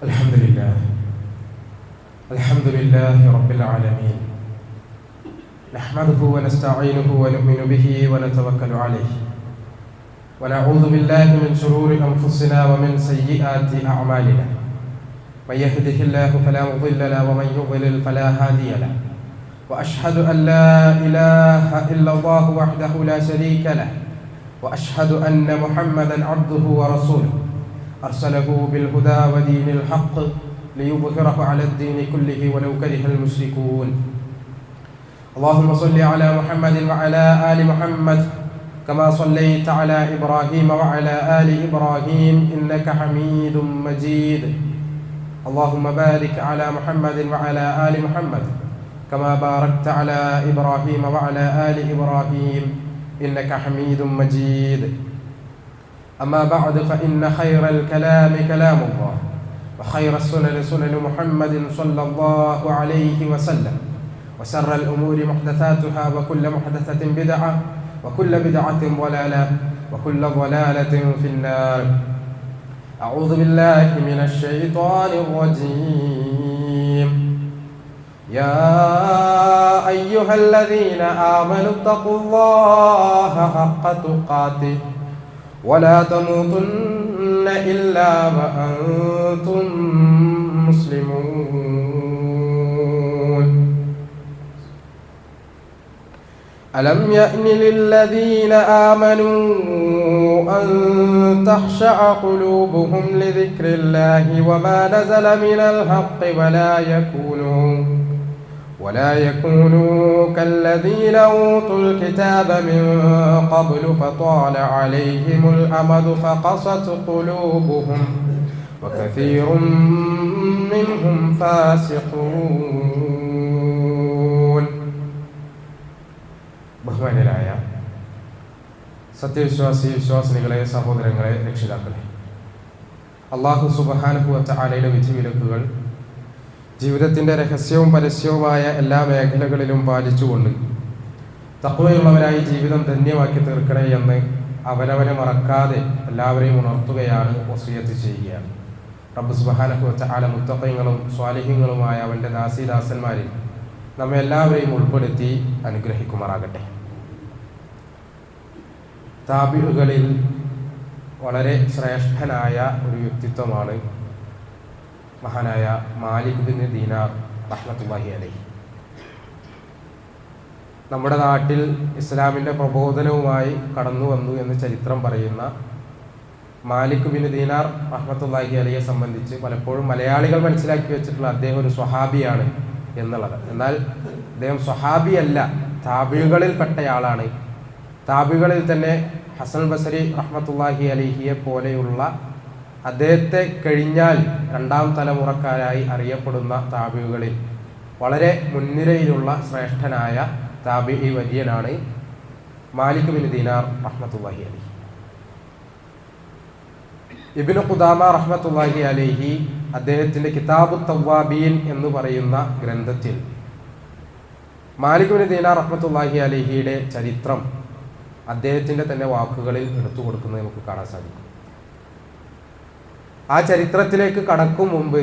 الحمد لله رب العالمين نحمده ونستعينه ونؤمن به ونتوكل عليه ونعوذ بالله من شرور أنفسنا ومن سيئات أعمالنا من يهده الله فلا مضل له ومن يضلل فلا هادي له وأشهد أن لا إله إلا الله وحده لا شريك له وأشهد أن محمدا عبده ورسوله أرسله بالهدى ودين الحق ليظهره على الدين كله ولو كره المشركون اللهم صل على محمد وعلى آل محمد كما صليت على إبراهيم وعلى آل إبراهيم إنك حميد مجيد اللهم بارك على محمد وعلى آل محمد كما باركت على إبراهيم وعلى آل إبراهيم إنك حميد مجيد أما بعد فإن خير الكلام كلام الله وخير السنن سنن محمد صلى الله عليه وسلم وشر الأمور محدثاتها وكل محدثة بدعة وكل بدعة ضلالة وكل ضلالة في النار أعوذ بالله من الشيطان الرجيم يا أيها الذين آمنوا اتقوا الله حق تقاته ولا تموتن إلا وأنتم مسلمون ألم يأن للذين آمنوا أن تخشع قلوبهم لذكر الله وما نزل من الحق ولا يكونوا كالذين أوتوا الكتاب من قبل فطال عليهم الأمد فقست قلوبهم وكثير منهم فاسقون. ബഹുമാന്യരായ വിശ്വാസിനികളെ, സഹോദരങ്ങളെ, രക്ഷിതാക്കളെ, അല്ലാഹു സുബ്ഹാനഹു വ തആലയുടെ വിധിവിലക്കുകൾ ജീവിതത്തിൻ്റെ രഹസ്യവും പരസ്യവുമായ എല്ലാ മേഖലകളിലും പാലിച്ചുകൊണ്ട് തഖ്വയുള്ളവരായി ജീവിതം ധന്യമാക്കി തീർക്കണേ എന്ന് അവനവനെ മറക്കാതെ എല്ലാവരെയും ഉണർത്തുകയാണ്, വസിയത്ത് ചെയ്യുകയാണ്. റബ്ബ് സുബ്ഹാനഹു വ തആല മുത്തഖീങ്ങളും സ്വാലിഹീങ്ങളുമായ അവൻ്റെ ദാസീദാസന്മാരിൽ നമ്മെ എല്ലാവരെയും ഉൾപ്പെടുത്തി അനുഗ്രഹിക്കുമാറാകട്ടെ. താബിഉകളിൽ വളരെ ശ്രേഷ്ഠനായ ഒരു വ്യക്തിത്വമാണ് മഹാനായ മാലിക് ബിൻ ദീനാർ റഹ്മത്തുള്ളാഹി അലൈഹി. നമ്മുടെ നാട്ടിൽ ഇസ്ലാമിൻ്റെ പ്രബോധനവുമായി കടന്നു വന്നു എന്ന് ചരിത്രം പറയുന്ന മാലിക് ബിൻ ദീനാർ റഹ്മത്തുള്ളാഹി അലൈഹിയെ സംബന്ധിച്ച് പലപ്പോഴും മലയാളികൾ മനസ്സിലാക്കി വെച്ചിട്ടുള്ള അദ്ദേഹം ഒരു സ്വഹാബിയാണ് എന്നുള്ളത്. എന്നാൽ അദ്ദേഹം സ്വഹാബിയല്ല, താബികളിൽപ്പെട്ടയാളാണ്. താബികളിൽ തന്നെ ഹസൻ ബസരി റഹ്മത്തുള്ളാഹി അലൈഹിയെ പോലെയുള്ള അദ്ദേഹത്തെ കഴിഞ്ഞാൽ രണ്ടാം തലമുറക്കാരായി അറിയപ്പെടുന്ന താബികളിൽ വളരെ മുൻനിരയിലുള്ള ശ്രേഷ്ഠനായ താബിഈ വര്യനാണ് മാലിക് ബിൻ ദീനാർ റഹ്മത്തുള്ളാഹി അലൈഹി. ഇബ്നു ഖുദാമ റഹ്മത്തുള്ളാഹി അലൈഹി അദ്ദേഹത്തിൻ്റെ കിതാബു തവ്വാബീൻ എന്ന് പറയുന്ന ഗ്രന്ഥത്തിൽ മാലിക് ബിൻ ദീനാർ റഹ്മത്തുള്ളാഹി അലൈഹിയുടെ ചരിത്രം അദ്ദേഹത്തിൻ്റെ തന്നെ വാക്കുകളിൽ എടുത്തു കൊടുക്കുന്നത് നമുക്ക് കാണാൻ സാധിക്കും. ആ ചരിത്രത്തിലേക്ക് കടക്കും മുമ്പ്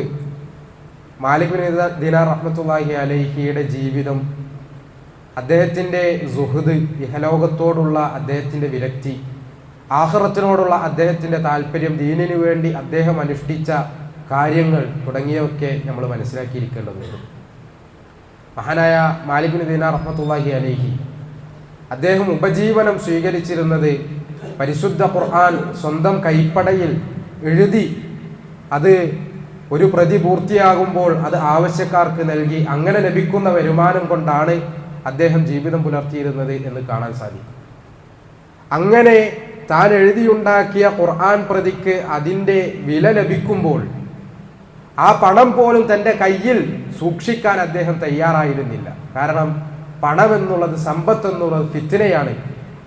മാലിക് ബിൻ ദീനാർ റഹ്മത്തുള്ളാഹി അലൈഹിയുടെ ജീവിതം, അദ്ദേഹത്തിൻ്റെ സുഹൃദ്, ഇഹലോകത്തോടുള്ള അദ്ദേഹത്തിൻ്റെ വിരക്തി, ആഖിറത്തിനോടുള്ള അദ്ദേഹത്തിൻ്റെ താല്പര്യം, ദീനിനു വേണ്ടി അദ്ദേഹം അനുഷ്ഠിച്ച കാര്യങ്ങൾ തുടങ്ങിയവയൊക്കെ നമ്മൾ മനസ്സിലാക്കിയിരിക്കേണ്ടതുണ്ട്. മഹാനായ മാലിക് ബിൻ ദീനാർ റഹ്മത്തുള്ളാഹി അലൈഹി അദ്ദേഹം ഉപജീവനം സ്വീകരിച്ചിരുന്നത് പരിശുദ്ധ ഖുർആൻ സ്വന്തം കൈപ്പടയിൽ എഴുതി അത് ഒരു പ്രതി പൂർത്തിയാകുമ്പോൾ അത് ആവശ്യക്കാർക്ക് നൽകി അങ്ങനെ ലഭിക്കുന്ന വരുമാനം കൊണ്ടാണ് അദ്ദേഹം ജീവിതം പുലർത്തിയിരുന്നത് എന്ന് കാണാൻ സാധിക്കും. അങ്ങനെ താൻ എഴുതിയുണ്ടാക്കിയ ഖുർആൻ പ്രതിക്ക് അതിൻ്റെ വില ലഭിക്കുമ്പോൾ ആ പണം പോലും തൻ്റെ കയ്യിൽ സൂക്ഷിക്കാൻ അദ്ദേഹം തയ്യാറായിരുന്നില്ല. കാരണം പണം എന്നുള്ളത്, സമ്പത്ത് എന്നുള്ളത് ഫിത്നയാണ്,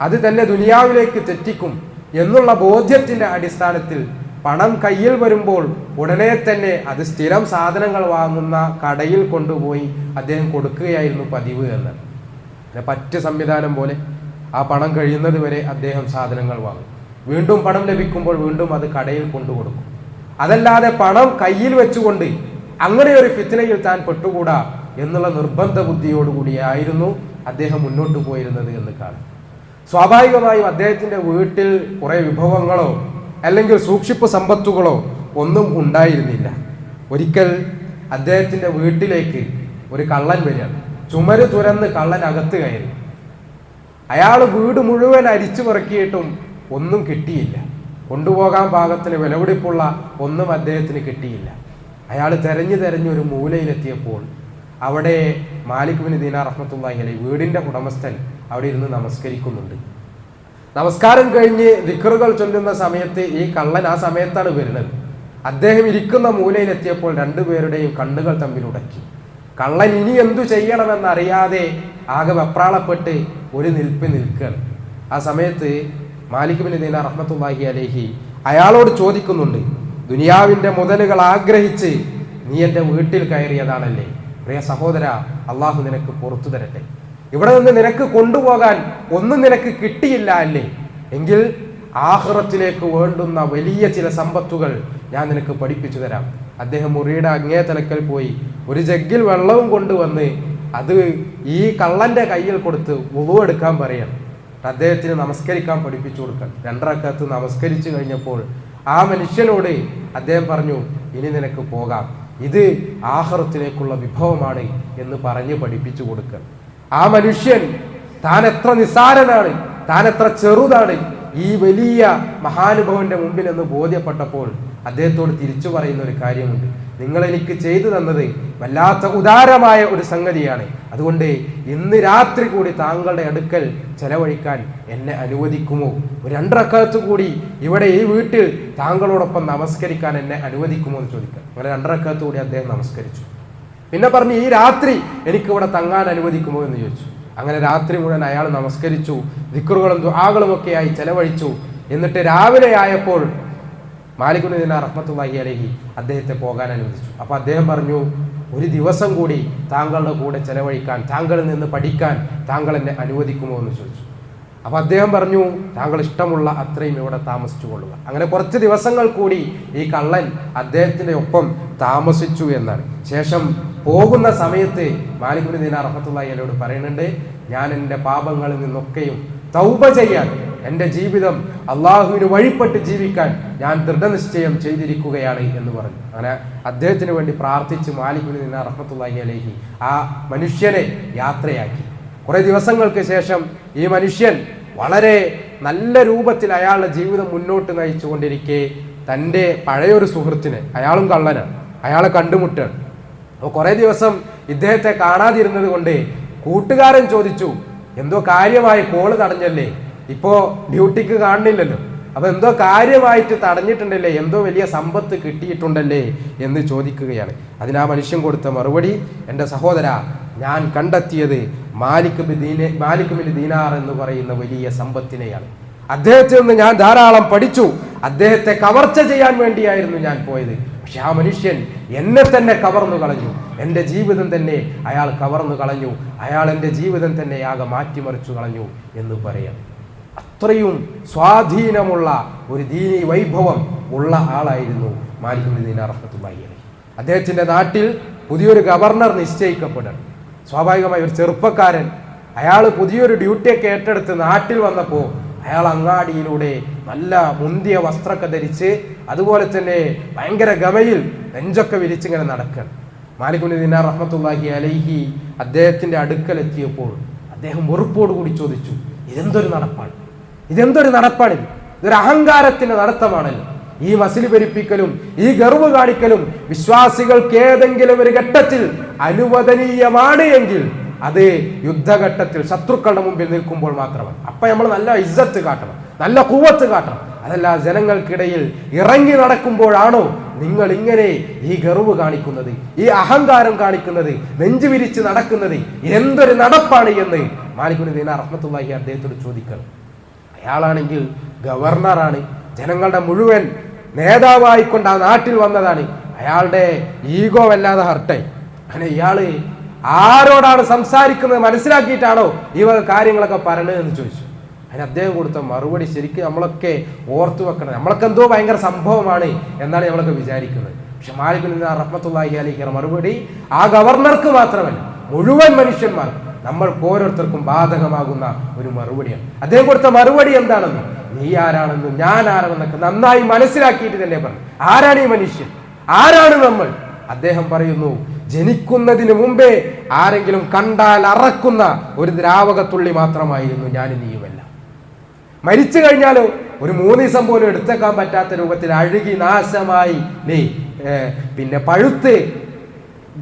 അത് തന്നെ ദുനിയാവിലേക്ക് തെറ്റിക്കും എന്നുള്ള ബോധ്യത്തിൻ്റെ അടിസ്ഥാനത്തിൽ പണം കയ്യിൽ വരുമ്പോൾ ഉടനെ തന്നെ അത് സ്ഥിരം സാധനങ്ങൾ വാങ്ങുന്ന കടയിൽ കൊണ്ടുപോയി അദ്ദേഹം കൊടുക്കുകയായിരുന്നു പതിവ് എന്ന്. പറ്റ് സംവിധാനം പോലെ ആ പണം കഴിയുന്നത് വരെ അദ്ദേഹം സാധനങ്ങൾ വാങ്ങും. വീണ്ടും പണം ലഭിക്കുമ്പോൾ വീണ്ടും അത് കടയിൽ കൊണ്ടുകൊടുക്കും. അതല്ലാതെ പണം കയ്യിൽ വെച്ചുകൊണ്ട് അങ്ങനെ ഒരു ഫിത്നയിൽ താൻ പെട്ടുകൂടാ എന്നുള്ള നിർബന്ധ ബുദ്ധിയോടുകൂടിയായിരുന്നു അദ്ദേഹം മുന്നോട്ട് പോയിരുന്നത് എന്ന് കാണാം. സ്വാഭാവികമായും അദ്ദേഹത്തിന്റെ വീട്ടിൽ കുറെ വിഭവങ്ങളോ അല്ലെങ്കിൽ സൂക്ഷിപ്പ് സമ്പത്തുകളോ ഒന്നും ഉണ്ടായിരുന്നില്ല. ഒരിക്കൽ അദ്ദേഹത്തിന്റെ വീട്ടിലേക്ക് ഒരു കള്ളൻ വരികയാണ്. ചുമര് തുരന്ന് കള്ളൻ അകത്ത് കയറി. അയാൾ വീട് മുഴുവൻ അരിച്ചു പെറുക്കിയിട്ടും ഒന്നും കിട്ടിയില്ല. കൊണ്ടുപോകാൻ പാകത്തിന് വിലപിടിപ്പുള്ള ഒന്നും അദ്ദേഹത്തിന് കിട്ടിയില്ല. അയാൾ തെരഞ്ഞു ഒരു മൂലയിലെത്തിയപ്പോൾ അവിടെ മാലിക് ബിൻ ദീനാർ റഹ്മത്തുള്ളാഹി അലൈഹി വീടിന്റെ ഉടമസ്ഥൻ അവിടെ ഇരുന്ന് നമസ്കരിക്കുന്നുണ്ട്. നമസ്കാരം കഴിഞ്ഞ് ദിക്റുകൾ ചൊല്ലുന്ന സമയത്ത് ഈ കള്ളൻ ആ സമയത്താണ് വരുന്നത്. അദ്ദേഹം ഇരിക്കുന്ന മൂലയിലെത്തിയപ്പോൾ രണ്ടുപേരുടെയും കണ്ണുകൾ തമ്മിൽ ഉടക്കി. കള്ളൻ ഇനി എന്തു ചെയ്യണമെന്നറിയാതെ ആകെ വെപ്രാളപ്പെട്ട് ഒരു നിൽക്കുകയാണ്. ആ സമയത്ത് മാലിക് ബിൻ ദീനാർ റഹ്മത്തുള്ളാഹി അലൈഹി അയാളോട് ചോദിക്കുന്നുണ്ട്, ദുനിയാവിന്റെ മുതലുകൾ ആഗ്രഹിച്ച് നീ എൻ്റെ വീട്ടിൽ കയറിയതാണല്ലേ? പ്രിയ സഹോദര, അള്ളാഹു നിനക്ക് പുറത്തു തരട്ടെ. ഇവിടെ നിന്ന് നിനക്ക് കൊണ്ടുപോകാൻ ഒന്നും നിനക്ക് കിട്ടിയില്ല അല്ലേ? എങ്കിൽ ആഖിറത്തിലേക്ക് വേണ്ടുന്ന വലിയ ചില സമ്പത്തുകൾ ഞാൻ നിനക്ക് പഠിപ്പിച്ചു തരാം. അദ്ദേഹം മുറിയുടെ അങ്ങേ തലക്കൽ പോയി ഒരു ജഗ്ഗിൽ വെള്ളവും കൊണ്ടുവന്ന് അത് ഈ കള്ളന്റെ കയ്യിൽ കൊടുത്ത് വുളു എടുക്കാൻ പറയണം. അദ്ദേഹത്തിന് നമസ്കരിക്കാൻ പഠിപ്പിച്ചു കൊടുക്കാൻ. 2 റക്അത്ത് നമസ്കരിച്ചു കഴിഞ്ഞപ്പോൾ ആ മനുഷ്യനോട് അദ്ദേഹം പറഞ്ഞു, ഇനി നിനക്ക് പോകാം, ഇത് ആഖിറത്തിലേക്കുള്ള വിഭവമാണ് എന്ന് പറഞ്ഞ് പഠിപ്പിച്ചു കൊടുക്കുക. ആ മനുഷ്യൻ താൻ എത്ര നിസ്സാരനാണ്, താൻ എത്ര ചെറുതാണ് ഈ വലിയ മഹാനുഭവന്റെ മുമ്പിൽ എന്ന് ബോധ്യപ്പെട്ടപ്പോൾ അദ്ദേഹത്തോട് തിരിച്ചു പറയുന്ന ഒരു കാര്യമുണ്ട്. നിങ്ങൾ എനിക്ക് ചെയ്തു തന്നത് വല്ലാത്ത ഉദാരമായ ഒരു സംഗതിയാണ്. അതുകൊണ്ട് ഇന്ന് രാത്രി കൂടി താങ്കളുടെ അടുക്കൽ ചെലവഴിക്കാൻ എന്നെ അനുവദിക്കുമോ? ഒരു 2 റക്അത്ത് കൂടി ഇവിടെ ഈ വീട്ടിൽ താങ്കളോടൊപ്പം നമസ്കരിക്കാൻ എന്നെ അനുവദിക്കുമോ എന്ന് ചോദിക്കാം. അങ്ങനെ 2 റക്അത്ത് കൂടി അദ്ദേഹം നമസ്കരിച്ചു. പിന്നെ പറഞ്ഞു, ഈ രാത്രി എനിക്ക് ഇവിടെ തങ്ങാൻ അനുവദിക്കുമോ എന്ന് ചോദിച്ചു. അങ്ങനെ രാത്രി മുഴുവൻ അയാൾ നമസ്കരിച്ചു, ദിക്റുകളും ദുആകളും ഒക്കെയായി ചെലവഴിച്ചു. എന്നിട്ട് രാവിലെ ആയപ്പോൾ മാലിക് ബിൻ ദീനാർ റഹ്മത്തുള്ളാഹി അലൈഹി അദ്ദേഹത്തെ പോകാൻ അനുവദിച്ചു. അപ്പോൾ അദ്ദേഹം പറഞ്ഞു, ഒരു ദിവസം കൂടി താങ്കളുടെ കൂടെ ചെലവഴിക്കാൻ, താങ്കളിൽ നിന്ന് പഠിക്കാൻ താങ്കൾ എന്നെ അനുവദിക്കുമോ എന്ന് ചോദിച്ചു. അപ്പോൾ അദ്ദേഹം പറഞ്ഞു, താങ്കൾ ഇഷ്ടമുള്ള അത്രയും ഇവിടെ താമസിച്ചു കൊള്ളുക. അങ്ങനെ കുറച്ച് ദിവസങ്ങൾ കൂടി ഈ കള്ളൻ അദ്ദേഹത്തിന്റെ ഒപ്പം താമസിച്ചു എന്നാണ്. ശേഷം പോകുന്ന സമയത്ത് മാലിക് ബിൻ ദീനാർ റഹ്മത്തുള്ളാഹി അലൈഹിയോട് പറയുന്നുണ്ട്, ഞാൻ എൻ്റെ പാപങ്ങളിൽ നിന്നൊക്കെയും തൗബ ചെയ്യാൻ, എൻ്റെ ജീവിതം അള്ളാഹുവിന് വഴിപ്പെട്ട് ജീവിക്കാൻ ഞാൻ ദൃഢനിശ്ചയം ചെയ്തിരിക്കുകയാണ് എന്ന് പറഞ്ഞു. അങ്ങനെ അദ്ദേഹത്തിന് വേണ്ടി പ്രാർത്ഥിച്ച് മാലിക് ബിൻ ദീനാർ റഹ്മത്തുള്ളാഹി അലൈഹി ആ മനുഷ്യനെ യാത്രയാക്കി. കുറെ ദിവസങ്ങൾക്ക് ശേഷം ഈ മനുഷ്യൻ വളരെ നല്ല രൂപത്തിൽ അയാളുടെ ജീവിതം മുന്നോട്ട് നയിച്ചു കൊണ്ടിരിക്കെ തൻ്റെ പഴയൊരു സുഹൃത്തിനെ, അയാളും കള്ളനാണ്, അയാളെ കണ്ടുമുട്ടാണ്. അപ്പോൾ കുറെ ദിവസം ഇദ്ദേഹത്തെ കാണാതിരുന്നത് കൊണ്ട് കൂട്ടുകാരൻ ചോദിച്ചു, എന്തോ കാര്യമായി കോള് തടഞ്ഞല്ലേ, ഇപ്പോ ഡ്യൂട്ടിക്ക് കാണുന്നില്ലല്ലോ, അപ്പൊ എന്തോ കാര്യമായിട്ട് തടഞ്ഞിട്ടുണ്ടല്ലേ, എന്തോ വലിയ സമ്പത്ത് കിട്ടിയിട്ടുണ്ടല്ലേ എന്ന് ചോദിക്കുകയാണ്. അതിന് ആ മനുഷ്യൻ കൊടുത്ത മറുപടി, എൻ്റെ സഹോദര, ഞാൻ കണ്ടെത്തിയത് മാലിക് ബിൻ ദീനാർ എന്ന് പറയുന്ന വലിയ സമ്പത്തിനെയാണ്. അദ്ദേഹത്തിൽ നിന്ന് ഞാൻ ധാരാളം പഠിച്ചു. അദ്ദേഹത്തെ കവർച്ച ചെയ്യാൻ വേണ്ടിയായിരുന്നു ഞാൻ പോയത്. പക്ഷെ ആ മനുഷ്യൻ എന്നെ തന്നെ കവർന്നു കളഞ്ഞു. എൻ്റെ ജീവിതം തന്നെ അയാൾ കവർന്നു കളഞ്ഞു. അയാൾ എൻ്റെ ജീവിതം തന്നെ ആകെ മാറ്റിമറിച്ചു കളഞ്ഞു എന്ന് പറയാം. അത്രയും സ്വാധീനമുള്ള ഒരു ദീനി വൈഭവം ഉള്ള ആളായിരുന്നു മാലിക് ബിൻ ദീനാർ റഹ്മത്തുള്ളാഹി അലൈഹി. അദ്ദേഹത്തിന്റെ നാട്ടിൽ പുതിയൊരു ഗവർണർ നിശ്ചയിക്കപ്പെടണം. സ്വാഭാവികമായി ഒരു ചെറുപ്പക്കാരൻ അയാൾ പുതിയൊരു ഡ്യൂട്ടിയൊക്കെ ഏറ്റെടുത്ത് നാട്ടിൽ വന്നപ്പോൾ അയാൾ അങ്ങാടിയിലൂടെ നല്ല മുന്തിയ വസ്ത്രമൊക്കെ ധരിച്ച് അതുപോലെ തന്നെ ഭയങ്കര ഗമയിൽ നെഞ്ചൊക്കെ വിരിച്ചിങ്ങനെ നടക്കണം. മാലിക് ബിൻ ദീനാർ റഹ്മത്തുള്ളാഹി അലൈഹി അദ്ദേഹത്തിന്റെ അടുക്കലെത്തിയപ്പോൾ അദ്ദേഹം വെറുപ്പോടുകൂടി ചോദിച്ചു, ഇതെന്തൊരു നടപ്പാണ്, ഇതൊരു അഹങ്കാരത്തിന്റെ നടത്തമാണല്ലോ. ഈ മസിൽ ഭരിപ്പിക്കലും ഈ ഗർവ് കാണിക്കലും വിശ്വാസികൾക്ക് ഏതെങ്കിലും ഒരു ഘട്ടത്തിൽ അനുവദനീയമാണ് എങ്കിൽ അത് യുദ്ധഘട്ടത്തിൽ ശത്രുക്കളുടെ മുമ്പിൽ നിൽക്കുമ്പോൾ മാത്രമാണ്. അപ്പൊ നമ്മൾ നല്ല ഇസ്സത്ത് കാട്ടണം, നല്ല ഖുവത്ത് കാട്ടണം. അതല്ല ജനങ്ങൾക്കിടയിൽ ഇറങ്ങി നടക്കുമ്പോഴാണോ നിങ്ങൾ ഇങ്ങനെ ഈ ഗർവ് കാണിക്കുന്നത്, ഈ അഹങ്കാരം കാണിക്കുന്നത്, നെഞ്ചു വിരിച്ച് നടക്കുന്നത്? എന്തൊരു നടപ്പാണ് എന്ന് മാലിക് ബിൻ ദീനാർ റഹ്മത്തുള്ളാഹി അദ്ദേഹത്തോട് ചോദിക്കണം. അയാളാണെങ്കിൽ ഗവർണറാണ്, ജനങ്ങളുടെ മുഴുവൻ നേതാവായിക്കൊണ്ട് ആ നാട്ടിൽ വന്നതാണ്. അയാളുടെ ഈഗോ വല്ലാതെ ഹർട്ടായി. അങ്ങനെ ഇയാള് ആരോടാണ് സംസാരിക്കുന്നത് മനസ്സിലാക്കിയിട്ടാണോ ഈ കാര്യങ്ങളൊക്കെ പറയണതെന്ന് ചോദിച്ചു. അതിന് അദ്ദേഹം കൊടുത്ത മറുപടി ശരിക്കും നമ്മളൊക്കെ ഓർത്തു വെക്കണം. നമ്മളൊക്കെ എന്തോ ഭയങ്കര സംഭവമാണ് എന്നാണ് നമ്മളൊക്കെ വിചാരിക്കുന്നത്. പക്ഷെ മാലിക് ബിൻ ദിനാർ റഹ്മത്തുള്ളാഹി അലൈഹി മറുപടി ആ ഗവർണർക്ക് മാത്രമല്ല, മുഴുവൻ മനുഷ്യന്മാർ നമ്മൾക്ക് ഓരോരുത്തർക്കും ബാധകമാകുന്ന ഒരു മറുപടിയാണ്. അദ്ദേഹം കൊടുത്ത മറുപടി എന്താണെന്ന്, നീ ആരാണെന്നും ഞാൻ ആരാണെന്നൊക്കെ നന്നായി മനസ്സിലാക്കിയിട്ട് തന്നെ പറഞ്ഞു. ആരാണ് ഈ മനുഷ്യൻ, ആരാണ് നമ്മൾ? അദ്ദേഹം പറയുന്നു, ജനിക്കുന്നതിന് മുമ്പേ ആരെങ്കിലും കണ്ടാൽ അറക്കുന്ന ഒരു ദ്രാവകത്തുള്ളി മാത്രമായിരുന്നു ഞാൻ നീയുമല്ല. മരിച്ചു കഴിഞ്ഞാലോ ഒരു 3 ദിവസം പോലും എടുത്തേക്കാൻ പറ്റാത്ത രൂപത്തിൽ അഴുകി നാശമായി നീ പിന്നെ പഴുത്ത്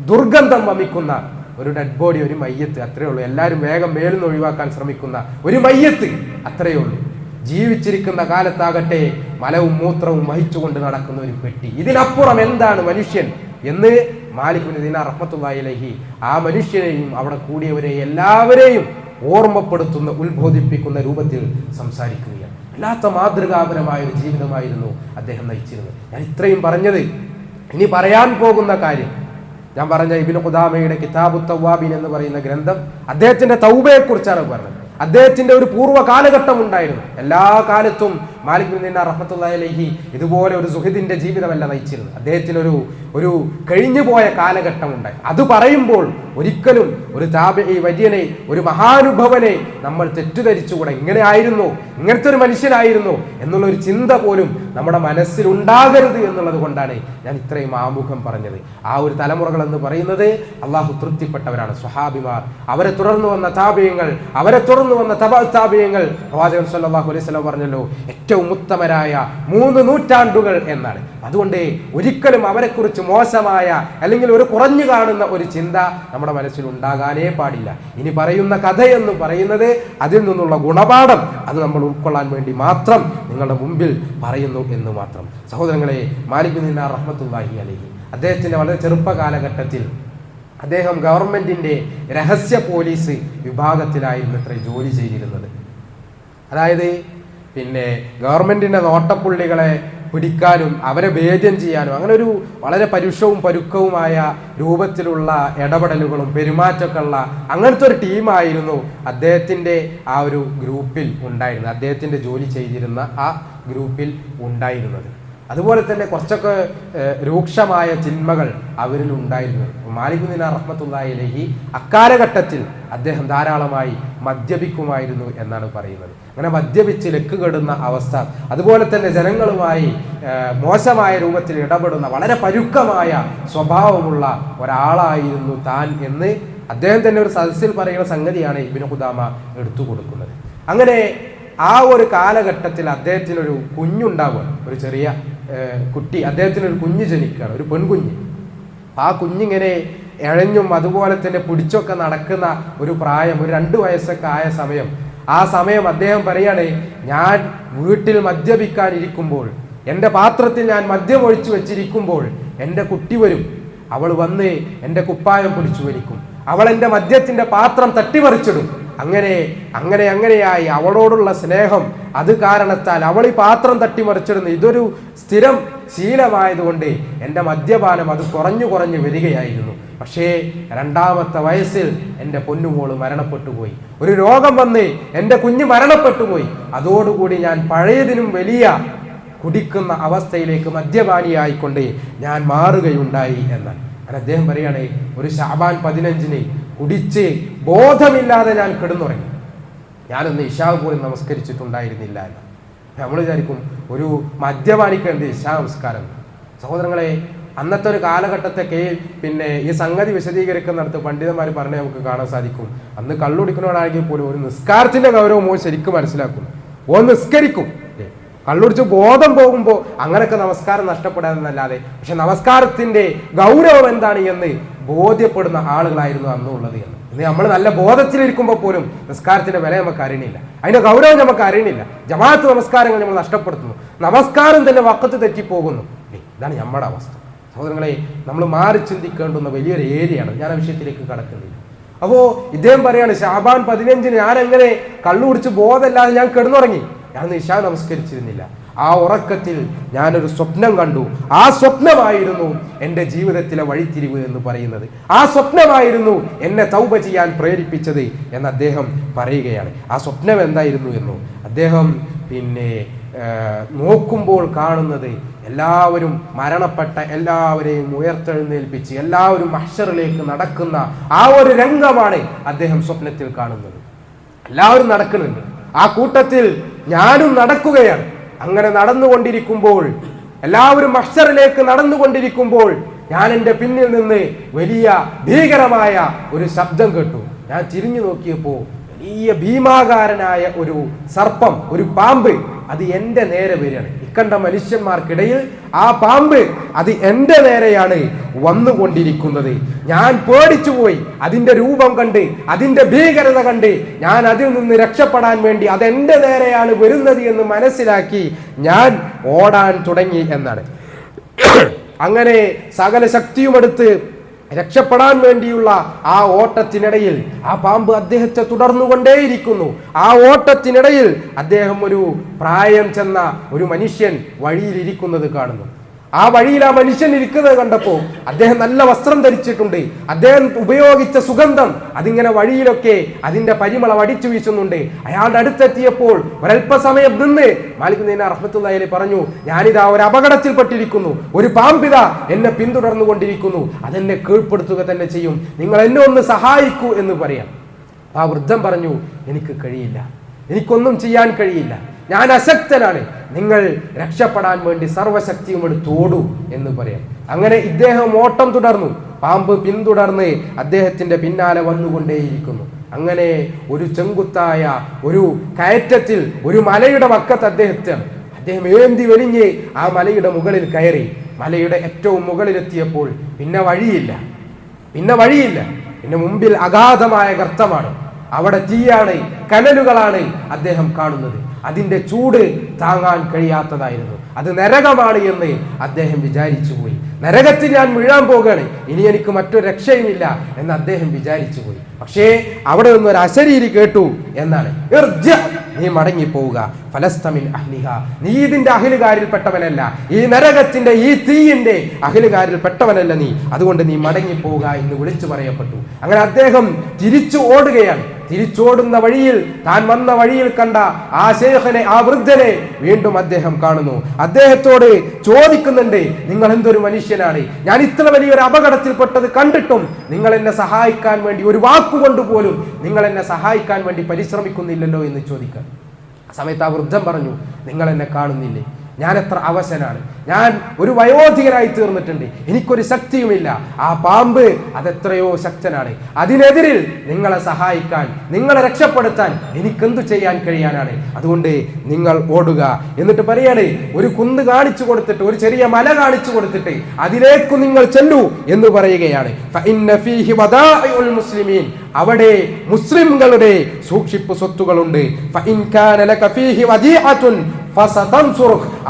ദുർഗന്ധം വമിക്കുന്ന ഒരു ഡെഡ് ബോഡി, ഒരു മയ്യത്ത്, അത്രയേ ഉള്ളൂ. എല്ലാവരും വേഗം മേലിന്ന് ഒഴിവാക്കാൻ ശ്രമിക്കുന്ന ഒരു മയ്യത്ത്, അത്രയേ ഉള്ളൂ. ജീവിച്ചിരിക്കുന്ന കാലത്താകട്ടെ മലവും മൂത്രവും വഹിച്ചുകൊണ്ട് നടക്കുന്ന ഒരു പെട്ടി. ഇതിനപ്പുറം എന്താണ് മനുഷ്യൻ എന്ന് മാലിക് ബിൻ ദിനാർ റഹ്മത്തുള്ളാഹി അലൈഹി ആ മനുഷ്യനെയും അവിടെ കൂടിയവരെ എല്ലാവരെയും ഓർമ്മപ്പെടുത്തുന്ന, ഉത്ബോധിപ്പിക്കുന്ന രൂപത്തിൽ സംസാരിക്കുകയാണ്. വല്ലാത്ത മാതൃകാപരമായ ഒരു ജീവിതമായിരുന്നു അദ്ദേഹം നയിച്ചിരുന്നത്. ഞാൻ ഇത്രയും പറഞ്ഞത്, ഇനി പറയാൻ പോകുന്ന കാര്യം, ഞാൻ പറഞ്ഞ ഇബ്നു ഖുദാമയുടെ കിതാബു തവ്വാബീൻ എന്ന് പറയുന്ന ഗ്രന്ഥം അദ്ദേഹത്തിന്റെ തൗബയെ കുറിച്ചാണ് പറഞ്ഞത്. അദ്ദേഹത്തിന്റെ ഒരു പൂർവ്വ കാലഘട്ടം ഉണ്ടായിരുന്നു. എല്ലാ കാലത്തും മാലിക് ബിൻ ദിനാർ റഹ്മത്തുള്ളാഹി അലൈഹി ഇതുപോലെ ഒരു സുഹൃദിന്റെ ജീവിതമല്ല നയിച്ചിരുന്നത്. അദ്ദേഹത്തിന് ഒരു കഴിഞ്ഞു പോയ കാലഘട്ടം ഉണ്ടായി. അത് പറയുമ്പോൾ ഒരിക്കലും ഒരു താബിഈ വര്യനെ, ഒരു മഹാനുഭവനെ നമ്മൾ തെറ്റിദ്ധരിച്ചുകൂടെ. ഇങ്ങനെ ആയിരുന്നു, ഇങ്ങനത്തെ ഒരു മനുഷ്യനായിരുന്നു എന്നുള്ള ഒരു ചിന്ത പോലും നമ്മുടെ മനസ്സിൽ ഉണ്ടാകരുത് എന്നുള്ളത് കൊണ്ടാണ് ഞാൻ ഇത്രയും ആമുഖം പറഞ്ഞത്. ആ ഒരു തലമുറകൾ എന്ന് പറയുന്നത് അള്ളാഹു തൃപ്തിപ്പെട്ടവരാണ്. സ്വഹാബിമാർ, അവരെ തുടർന്ന് വന്ന താബിഈങ്ങൾ, അവരെ തുടർന്ന് വന്ന തബഅ താബിഈങ്ങൾ. പ്രവാചകൻ സ്വല്ലല്ലാഹു അലൈഹി വസല്ലം പറഞ്ഞല്ലോ, ഏറ്റവും ഉത്തമരായ 3 നൂറ്റാണ്ടുകൾ എന്നാണ്. അതുകൊണ്ട് ഒരിക്കലും അവരെക്കുറിച്ച് മോശമായ അല്ലെങ്കിൽ ഒരു കുറഞ്ഞു കാണുന്ന ഒരു ചിന്ത നമ്മുടെ മനസ്സിൽ ഉണ്ടാകാനേ പാടില്ല. ഇനി പറയുന്ന കഥയെന്ന് പറയുന്നത് അതിൽ നിന്നുള്ള ഗുണപാഠം അത് നമ്മൾ ഉൾക്കൊള്ളാൻ വേണ്ടി മാത്രം നിങ്ങളുടെ മുമ്പിൽ പറയുന്നു എന്ന് മാത്രം. സഹോദരങ്ങളെ, മാലിക് ബിൻ ദിനാർ റഹ്മത്തുള്ളാഹി അലൈഹി അദ്ദേഹത്തിന്റെ വളരെ ചെറുപ്പ കാലഘട്ടത്തിൽ അദ്ദേഹം ഗവൺമെന്റിന്റെ രഹസ്യ പോലീസ് വിഭാഗത്തിലായിരുന്നു ഇത്ര ജോലി ചെയ്തിരുന്നത്. അതായത് പിന്നെ ഗവൺമെന്റിന്റെ നോട്ടപ്പുള്ളികളെ പിടിക്കാനും അവരെ ഭേദ്യം ചെയ്യാനും അങ്ങനെ ഒരു വളരെ പരുഷവും പരുക്കവുമായ രൂപത്തിലുള്ള ഇടപെടലുകളും പെരുമാറ്റമൊക്കെ ഉള്ള അങ്ങനത്തെ ഒരു ടീമായിരുന്നു അദ്ദേഹത്തിന്റെ ആ ഒരു ഗ്രൂപ്പിൽ ഉണ്ടായിരുന്നത്, അദ്ദേഹത്തിന്റെ ജോലി ചെയ്തിരുന്ന ആ ഗ്രൂപ്പിൽ ഉണ്ടായിരുന്നത്. അതുപോലെ തന്നെ കുറച്ചൊക്കെ രൂക്ഷമായ ചിന്മകൾ അവരിൽ ഉണ്ടായിരുന്നു. മാലിക് ബിൻ ദിനാർ റഹ്മത്തുള്ളാഹി അലൈഹി അക്കാലഘട്ടത്തിൽ അദ്ദേഹം ധാരാളമായി മദ്യപിക്കുമായിരുന്നു എന്നാണ് പറയുന്നത്. അങ്ങനെ മദ്യപിച്ച് ലക്കുകെടുന്ന അവസ്ഥ, അതുപോലെ തന്നെ ജനങ്ങളുമായി മോശമായ രൂപത്തിൽ ഇടപെടുന്ന വളരെ പരുക്കമായ സ്വഭാവമുള്ള ഒരാളായിരുന്നു താൻ എന്ന് അദ്ദേഹം തന്നെ ഒരു സദസ്സിൽ പറയുന്ന സംഗതിയാണ് ഇബ്നു ഖുദാമ എടുത്തു കൊടുക്കുന്നത്. അങ്ങനെ ആ ഒരു കാലഘട്ടത്തിൽ അദ്ദേഹത്തിനൊരു കുഞ്ഞുണ്ടാവുകയാണ്, ഒരു ചെറിയ കുട്ടി, അദ്ദേഹത്തിനൊരു കുഞ്ഞ് ജനിക്കുകയാണ്, ഒരു പെൺകുഞ്ഞ്. ആ കുഞ്ഞിങ്ങനെ ഇഴഞ്ഞും അതുപോലെ തന്നെ പിടിച്ചൊക്കെ നടക്കുന്ന ഒരു പ്രായം, ഒരു 2 വയസ്സൊക്കെ ആയ സമയം. ആ സമയം അദ്ദേഹം പറയാണ്, ഞാൻ വീട്ടിൽ മദ്യപിക്കാനിരിക്കുമ്പോൾ, എൻ്റെ പാത്രത്തിൽ ഞാൻ മദ്യം ഒഴിച്ചു വെച്ചിരിക്കുമ്പോൾ എൻ്റെ കുട്ടി വരും, അവൾ വന്ന് എൻ്റെ കുപ്പായം പിടിച്ചു വലിക്കും, അവൾ എൻ്റെ മദ്യത്തിൻ്റെ പാത്രം തട്ടിമറിച്ചിടും. അങ്ങനെയായി അവളോടുള്ള സ്നേഹം അത് കാരണത്താൽ അവൾ ഈ പാത്രം തട്ടിമറിച്ചിടുന്നു. ഇതൊരു സ്ഥിരം ശീലമായതുകൊണ്ട് എൻ്റെ മദ്യപാനം അത് കുറഞ്ഞു വരികയായിരുന്നു. പക്ഷേ 2ാമത്തെ വയസ്സിൽ എൻ്റെ പൊന്നുമോള് മരണപ്പെട്ടു പോയി. ഒരു രോഗം വന്ന് എൻ്റെ കുഞ്ഞ് മരണപ്പെട്ടു പോയി. അതോടുകൂടി ഞാൻ പഴയതിനും വലിയ കുടിക്കുന്ന അവസ്ഥയിലേക്ക് മദ്യപാനിയായിക്കൊണ്ട് ഞാൻ മാറുകയുണ്ടായി എന്നാണ്. അദ്ദേഹം പറയുകയാണ്, ഒരു ശഅബാൻ 15-ന് കുടിച്ച് ബോധമില്ലാതെ ഞാൻ കിടന്നുറങ്ങി. ഞാനൊന്ന് ഇശാ പോലും നമസ്കരിച്ചിട്ടുണ്ടായിരുന്നില്ല എന്ന്. നമ്മൾ വിചാരിക്കും ഒരു മദ്യപാനിക്ക് എന്ത് ഇശാ നമസ്കാരം. സഹോദരങ്ങളെ, അന്നത്തെ ഒരു കാലഘട്ടത്തൊക്കെ പിന്നെ ഈ സംഗതി വിശദീകരിക്കുന്നിടത്ത് പണ്ഡിതന്മാർ പറഞ്ഞ് നമുക്ക് കാണാൻ സാധിക്കും, അന്ന് കള്ളുടിക്കുന്നവരാണെങ്കിൽ പോലും ഒരു നിസ്കാരത്തിന്റെ ഗൗരവം ശരിക്കും മനസ്സിലാക്കും. നിസ്കരിക്കും, കള്ളുടിച്ച് ബോധം പോകുമ്പോൾ അങ്ങനെയൊക്കെ നമസ്കാരം നഷ്ടപ്പെടാമെന്നല്ലാതെ, പക്ഷെ നമസ്കാരത്തിന്റെ ഗൗരവം എന്താണ് എന്ന് ബോധ്യപ്പെടുന്ന ആളുകളായിരുന്നു അന്നുള്ളത് എന്ന്. ഇന്ന് നമ്മൾ നല്ല ബോധത്തിലിരിക്കുമ്പോൾ പോലും നിസ്കാരത്തിന്റെ വില നമുക്ക് അറിയണില്ല, അതിന്റെ ഗൗരവം നമുക്ക് അറിയണില്ല. ജമാഅത്ത് നമസ്കാരങ്ങൾ നമ്മൾ നഷ്ടപ്പെടുത്തുന്നു, നമസ്കാരം തന്നെ വഖത്ത് തെറ്റിപ്പോകുന്നു. ഇതാണ് നമ്മുടെ അവസ്ഥ. സഹോദരങ്ങളെ, നമ്മൾ മാറി ചിന്തിക്കേണ്ടുന്ന വലിയൊരു ഏരിയയാണ്. ഞാൻ ആ വിഷയത്തിലേക്ക് കടക്കുന്നില്ല. അപ്പോൾ ഇദ്ദേഹം പറയാണ്, ശഅബാൻ 15-ന് ഞാൻ എങ്ങനെ കള്ളു കുടിച്ച് ബോധമില്ലാതെ ഞാൻ കിടന്നുറങ്ങി, ഞാൻ ഇശാ നമസ്കരിച്ചിരുന്നില്ല. ആ ഉറക്കത്തിൽ ഞാനൊരു സ്വപ്നം കണ്ടു. ആ സ്വപ്നമായിരുന്നു എൻ്റെ ജീവിതത്തിലെ വഴിത്തിരിവ് എന്ന് പറയുന്നത്. ആ സ്വപ്നമായിരുന്നു എന്നെ തൗബ ചെയ്യാൻ പ്രേരിപ്പിച്ചത് എന്ന് അദ്ദേഹം പറയുകയാണ്. ആ സ്വപ്നം എന്തായിരുന്നു എന്നോ, അദ്ദേഹം നോക്കുമ്പോൾ കാണുന്നത് എല്ലാവരും മരണപ്പെട്ട എല്ലാവരെയും ഉയർത്തെഴുന്നേൽപ്പിച്ച് എല്ലാവരും മഹ്ശറിലേക്ക് നടക്കുന്ന ആ ഒരു രംഗമാണ് അദ്ദേഹം സ്വപ്നത്തിൽ കാണുന്നത്. എല്ലാവരും നടക്കുന്നുണ്ട്, ആ കൂട്ടത്തിൽ ഞാനും നടക്കുകയാണ്. അങ്ങനെ നടന്നുകൊണ്ടിരിക്കുമ്പോൾ, എല്ലാവരും മഹ്ശറിലേക്ക് നടന്നുകൊണ്ടിരിക്കുമ്പോൾ ഞാൻ എൻ്റെ പിന്നിൽ നിന്ന് വലിയ ഭീകരമായ ഒരു ശബ്ദം കേട്ടു. ഞാൻ തിരിഞ്ഞു നോക്കിയപ്പോൾ വലിയ ഭീമാകാരനായ ഒരു സർപ്പം, ഒരു പാമ്പ് അത് എൻ്റെ നേരെ വരികയാണ്. ഇക്കണ്ട മനുഷ്യന്മാർക്കിടയിൽ ആ പാമ്പ് അത് എൻ്റെ നേരെയാണ് വന്നുകൊണ്ടിരിക്കുന്നത്. ഞാൻ പേടിച്ചുപോയി. അതിൻ്റെ രൂപം കണ്ട്, അതിൻ്റെ ഭീകരത കണ്ട് ഞാൻ അതിൽ നിന്ന് രക്ഷപ്പെടാൻ വേണ്ടി അതെൻ്റെ നേരെയാണ് വരുന്നത് എന്ന് മനസ്സിലാക്കി ഞാൻ ഓടാൻ തുടങ്ങി എന്നാണ്. അങ്ങനെ സകല ശക്തിയുമെടുത്ത് രക്ഷപ്പെടാൻ വേണ്ടിയുള്ള ആ ഓട്ടത്തിനിടയിൽ ആ പാമ്പ് അദ്ദേഹത്തെ തുടർന്നുകൊണ്ടേയിരിക്കുന്നു. ആ ഓട്ടത്തിനിടയിൽ അദ്ദേഹം ഒരു പ്രായം ചെന്ന ഒരു മനുഷ്യൻ വഴിയിലിരിക്കുന്നത് കാണുന്നു. ആ വഴിയിൽ ആ മനുഷ്യൻ ഇരിക്കുന്നത് കണ്ടപ്പോൾ അദ്ദേഹം നല്ല വസ്ത്രം ധരിച്ചിട്ടുണ്ട്. അദ്ദേഹം ഉപയോഗിച്ച സുഗന്ധം അതിങ്ങനെ വഴിയിലൊക്കെ അതിന്റെ പരിമളം അടിച്ചു വീശുന്നുണ്ട്. അയാളുടെ അടുത്തെത്തിയപ്പോൾ ഒരല്പസമയം നിന്ന് മാലിക് ദീനാർ റഹ്മത്തുള്ളാഹി അലൈഹി പറഞ്ഞു, ഞാനിതാ ഒരു അപകടത്തിൽപ്പെട്ടിരിക്കുന്നു, ഒരു പാമ്പിത എന്നെ പിന്തുടർന്നു കൊണ്ടിരിക്കുന്നു, അതെന്നെ കീഴ്പ്പെടുത്തുക തന്നെ ചെയ്യും, നിങ്ങൾ എന്നെ ഒന്ന് സഹായിക്കൂ എന്ന് പറയാം. ആ വൃദ്ധൻ പറഞ്ഞു, എനിക്ക് കഴിയില്ല, എനിക്കൊന്നും ചെയ്യാൻ കഴിയില്ല, ഞാൻ അശക്തനാണ്, നിങ്ങൾ രക്ഷപ്പെടാൻ വേണ്ടി സർവശക്തിയും എടുത്തോടൂ എന്ന് പറയാം. അങ്ങനെ ഇദ്ദേഹം ഓട്ടം തുടർന്നു. പാമ്പ് പിന്തുടർന്ന് അദ്ദേഹത്തിന്റെ പിന്നാലെ വന്നുകൊണ്ടേയിരിക്കുന്നു. അങ്ങനെ ഒരു ചെങ്കുത്തായ ഒരു കയറ്റത്തിൽ ഒരു മലയുടെ വക്കത്ത് അദ്ദേഹം ഏന്തി വലിഞ്ഞ് ആ മലയുടെ മുകളിൽ കയറി. മലയുടെ ഏറ്റവും മുകളിലെത്തിയപ്പോൾ പിന്നെ വഴിയില്ല. പിന്നെ മുമ്പിൽ അഗാധമായ ഗർത്തമാണ്. അവിടെ തീയാണ്, കനലുകളാണ് അദ്ദേഹം കാണുന്നത്. അതിൻ്റെ ചൂട് താങ്ങാൻ കഴിയാത്തതായിരുന്നു. അത് നരകമാണ് എന്ന് അദ്ദേഹം വിചാരിച്ചു പോയി. നരകത്തിൽ ഞാൻ വീഴാൻ പോകുകയാണ്, ഇനി എനിക്ക് മറ്റൊരു രക്ഷയുമില്ല എന്ന് അദ്ദേഹം വിചാരിച്ചു പോയി. പക്ഷേ അവിടെ നിന്നൊരു അശരീരി കേട്ടു എന്നാണ്, നീ മടങ്ങിപ്പോവുക, ഫലസ്തമിൻ അഹ്ലിഹ, നീ ഇതിന്റെ അഹ്ലുകാരിൽപ്പെട്ടവനല്ല, ഈ നരകത്തിന്റെ ഈ തീയിന്റെ അഹ്ലുകാരിൽപ്പെട്ടവനല്ല നീ, അതുകൊണ്ട് നീ മടങ്ങിപ്പോവുക എന്ന് വിളിച്ചു പറയപ്പെട്ടു. അങ്ങനെ അദ്ദേഹം തിരിച്ചു ഓടുകയാണ്. തിരിച്ചോടുന്ന വഴിയിൽ താൻ വന്ന വഴിയിൽ കണ്ട ആ ശേഖനെ, ആ വൃദ്ധനെ വീണ്ടും അദ്ദേഹം കാണുന്നു. അദ്ദേഹത്തോട് ചോദിക്കുന്നുണ്ട്, നിങ്ങൾ എന്തൊരു മനുഷ്യനാണ്, ഞാൻ ഇത്ര വലിയൊരു അപകടത്തിൽപ്പെട്ടത് കണ്ടിട്ടും നിങ്ങൾ എന്നെ സഹായിക്കാൻ വേണ്ടി ഒരു വാക്കുകൊണ്ട് പോലും നിങ്ങൾ എന്നെ സഹായിക്കാൻ വേണ്ടി പരിശ്രമിക്കുന്നില്ലല്ലോ എന്ന് ചോദിക്കാൻ. ആ സമയത്ത് ആ വൃദ്ധൻ പറഞ്ഞു, നിങ്ങൾ എന്നെ കാണുന്നില്ലേ, ഞാൻ എത്ര അവശനാണ്, ഞാൻ ഒരു വയോധികനായി തീർന്നിട്ടുണ്ട്, എനിക്കൊരു ശക്തിയുമില്ല. ആ പാമ്പ് അതെത്രയോ ശക്തനാണ്, അതിനെതിരിൽ നിങ്ങളെ സഹായിക്കാൻ, നിങ്ങളെ രക്ഷപ്പെടുത്താൻ എനിക്കെന്തു ചെയ്യാൻ കഴിയാനാണ്, അതുകൊണ്ട് നിങ്ങൾ ഓടുക. എന്നിട്ട് പറയാണ്, ഒരു കുന്ന് കാണിച്ചു കൊടുത്തിട്ട്, ഒരു ചെറിയ മല കാണിച്ചു കൊടുത്തിട്ട് അതിലേക്ക് നിങ്ങൾ ചെല്ലൂ എന്ന് പറയുകയാണ്. അവിടെ മുസ്ലിംകളുടെ സൂക്ഷിപ്പ് സ്വത്തുകളുണ്ട്.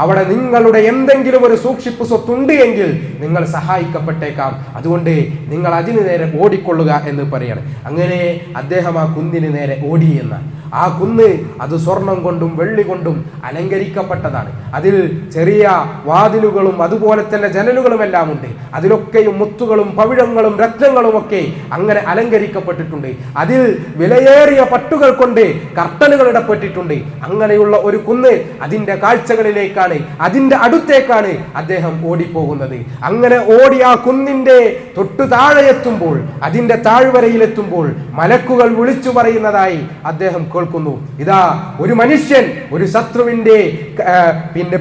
അവിടെ നിങ്ങളുടെ എന്തെങ്കിലും ഒരു സൂക്ഷിപ്പ് സ്വത്തുണ്ട് എങ്കിൽ നിങ്ങൾ സഹായിക്കപ്പെട്ടേക്കാം, അതുകൊണ്ട് നിങ്ങൾ അതിന് നേരെ ഓടിക്കൊള്ളുക എന്ന് പറയാണ്. അങ്ങനെ അദ്ദേഹം ആ കുന്നിന് നേരെ ഓടി എന്ന ആ കുന്ന് അത് സ്വർണം കൊണ്ടും വെള്ളി കൊണ്ടും അലങ്കരിക്കപ്പെട്ടതാണ്. അതിൽ ചെറിയ വാതിലുകളും അതുപോലെ തന്നെ ജനലുകളും എല്ലാം ഉണ്ട്. അതിലൊക്കെയും മുത്തുകളും പവിഴങ്ങളും രത്നങ്ങളും ഒക്കെ അങ്ങനെ അലങ്കരിക്കപ്പെട്ടിട്ടുണ്ട്. അതിൽ വിലയേറിയ പട്ടുകൾ കൊണ്ട് കർട്ടനുകൾ ഇടപ്പെട്ടിട്ടുണ്ട്. അങ്ങനെയുള്ള ഒരു കുന്ന്, അതിന്റെ കാഴ്ചകളിലേക്കാണ്, അതിന്റെ അടുത്തേക്കാണ് അദ്ദേഹം ഓടിപ്പോകുന്നത്. അങ്ങനെ ഓടി ആ കുന്നിന്റെ തൊട്ടു താഴെ എത്തുമ്പോൾ, അതിന്റെ താഴ്വരയിലെത്തുമ്പോൾ മലക്കുകൾ വിളിച്ചു പറയുന്നതായി അദ്ദേഹം കേൾക്കുന്നു. ഇതാ ഒരു മനുഷ്യൻ ഒരു ശത്രുവിന്റെ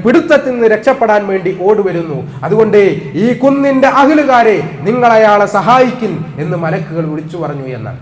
പിടുത്തത്തിൽ നിന്ന് രക്ഷപ്പെടാൻ വേണ്ടി ഓടുവരുന്നു, അതുകൊണ്ട് ഈ കുന്നിന്റെ അഹ്ലുകാരെ നിങ്ങൾ അയാളെ സഹായിക്കും എന്ന് മലക്കുകൾ വിളിച്ചു പറഞ്ഞു എന്നാണ്.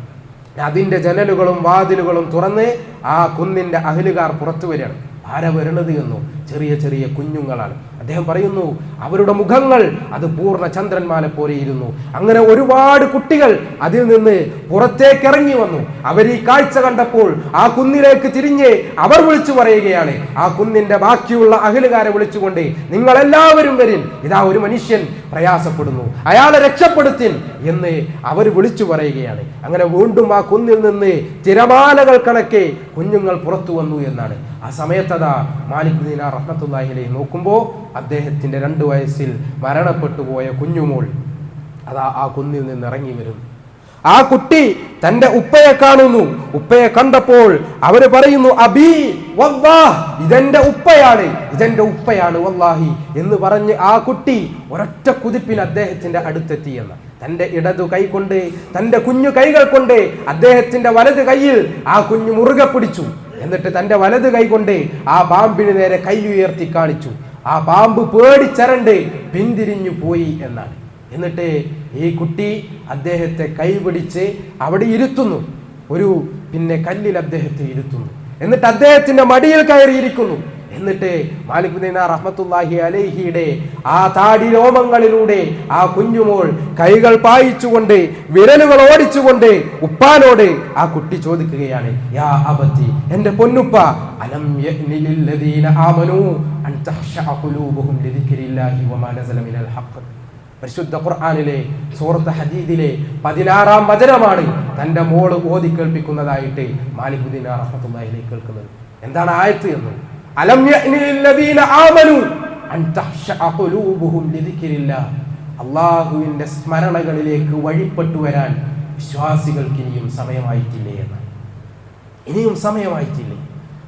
അതിന്റെ ജനലുകളും വാതിലുകളും തുറന്ന് ആ കുന്നിന്റെ അഹ്ലുകാർ പുറത്തു വരികയാണ്. ആരാ വരണത് എന്നോ, ചെറിയ ചെറിയ കുഞ്ഞുങ്ങളാണ്. അദ്ദേഹം പറയുന്നു, അവരുടെ മുഖങ്ങൾ അത് പൂർണ്ണ ചന്ദ്രന്മാരെ പോലെ ഇരുന്നു. അങ്ങനെ ഒരുപാട് കുട്ടികൾ അതിൽ നിന്ന് പുറത്തേക്ക് ഇറങ്ങി വന്നു. അവർ ഈ കാഴ്ച കണ്ടപ്പോൾ ആ കുന്നിലേക്ക് തിരിഞ്ഞ് അവർ വിളിച്ചു പറയുകയാണ്, ആ കുന്നിന്റെ ബാക്കിയുള്ള അഹ്ലുകാരെ വിളിച്ചുകൊണ്ട്, നിങ്ങൾ എല്ലാവരും വരിൻ, ഇതാ ഒരു മനുഷ്യൻ പ്രയാസപ്പെടുന്നു, അയാളെ രക്ഷപ്പെടുത്തിൻ എന്ന് അവർ വിളിച്ചു പറയുകയാണ്. അങ്ങനെ വീണ്ടും ആ കുന്നിൽ നിന്ന് തിരമാലകൾ കണക്കെ കുഞ്ഞുങ്ങൾ പുറത്തു വന്നു എന്നാണ്. ആ സമയത്തതാ മാലിക് ദീനാർ റഹ്മത്തുള്ളാഹി അലൈഹി നോക്കുമ്പോൾ അദ്ദേഹത്തിൻ്റെ 2 വയസ്സിൽ മരണപ്പെട്ടു പോയ കുഞ്ഞുമോൾ അതാ ആ കുന്നിൽ നിന്ന് ഇറങ്ങി വരുന്നു. ആ കുട്ടി തന്റെ ഉപ്പയെ കാണുന്നു. ഉപ്പയെ കണ്ടപ്പോൾ അവര് പറയുന്നു, അബീ വല്ലാഹ്, ഇതെന്റെ ഉപ്പയാണ് വല്ലാഹി എന്ന് പറഞ്ഞ് ആ കുട്ടി ഒരൊറ്റ കുതിപ്പിന് അദ്ദേഹത്തിന്റെ അടുത്തെത്തി എന്ന്. തന്റെ ഇടതു കൈ കൊണ്ട്, തന്റെ കുഞ്ഞു കൈകൾ കൊണ്ട് അദ്ദേഹത്തിന്റെ വലത് കൈയിൽ ആ കുഞ്ഞു മുറുകെ പിടിച്ചു. എന്നിട്ട് തന്റെ വലത് കൈ കൊണ്ട് ആ പാമ്പിന് നേരെ കൈ ഉയർത്തി കാണിച്ചു. ആ പാമ്പ് പേടിച്ചരണ്ട് പിന്തിരിഞ്ഞു പോയി എന്നാണ്. എന്നിട്ട് ഈ കുട്ടി അദ്ദേഹത്തെ കൈപിടിച്ച് അവിടെ ഇരുത്തുന്നു. കല്ലിൽ അദ്ദേഹത്തെ ഇരുത്തുന്നു. എന്നിട്ട് അദ്ദേഹത്തിന്റെ മടിയിൽ കയറിയിരിക്കുന്നു. എന്നിട്ട് മാലിക് ബിൻ ദീനാർ റഹ്മത്തുള്ളാഹി അലൈഹിയുടെ ആ താടി രോമങ്ങളിലൂടെ ആ കുഞ്ഞുമോൾ കൈകൾ പായിച്ചുകൊണ്ട്, വിരലുകൾ ഓടിച്ചുകൊണ്ട് ഉപ്പാനോട് ആ കുട്ടി ചോദിക്കുകയാണ്, യാ അബത്തി, എന്റെ പൊന്നുപ്പ, അലം യഅ്നി ലില്ലദീന ആമനൂ അൻ തഖ്ശഅ ഖുലൂബുഹും ലിദിക്രില്ലാഹി വമാ നസല മിനൽ ഹഖ്. പരിശുദ്ധ ഖുർആനിലെ സൂറത്ത് ഹദീദിലെ 16-ാം വചനമാണ് തന്റെ മോള് ഓതി കേൾപ്പിക്കുന്നതായിട്ട് മാലിക് ബിൻ ദീനാർ റഹ്മത്തുള്ളാഹി അലൈഹി കേൾക്കുന്നത്. എന്താണ് ആയത്ത് എന്ന്? അലം യഅ്നി ലില്ലദീന ആമനൂ അൻ തഖ്ശഅ ഖുലൂബുഹും ലിദിക്രില്ലാഹ്. അല്ലാഹുവിന്റെ സ്മരണകളിലേക്ക് വഴിപ്പെട്ടു വരാൻ വിശ്വാസികൾക്ക് ഇനിയും സമയമായിട്ടില്ലേ എന്നാണ്. ഇനിയും സമയമായിട്ടില്ലേ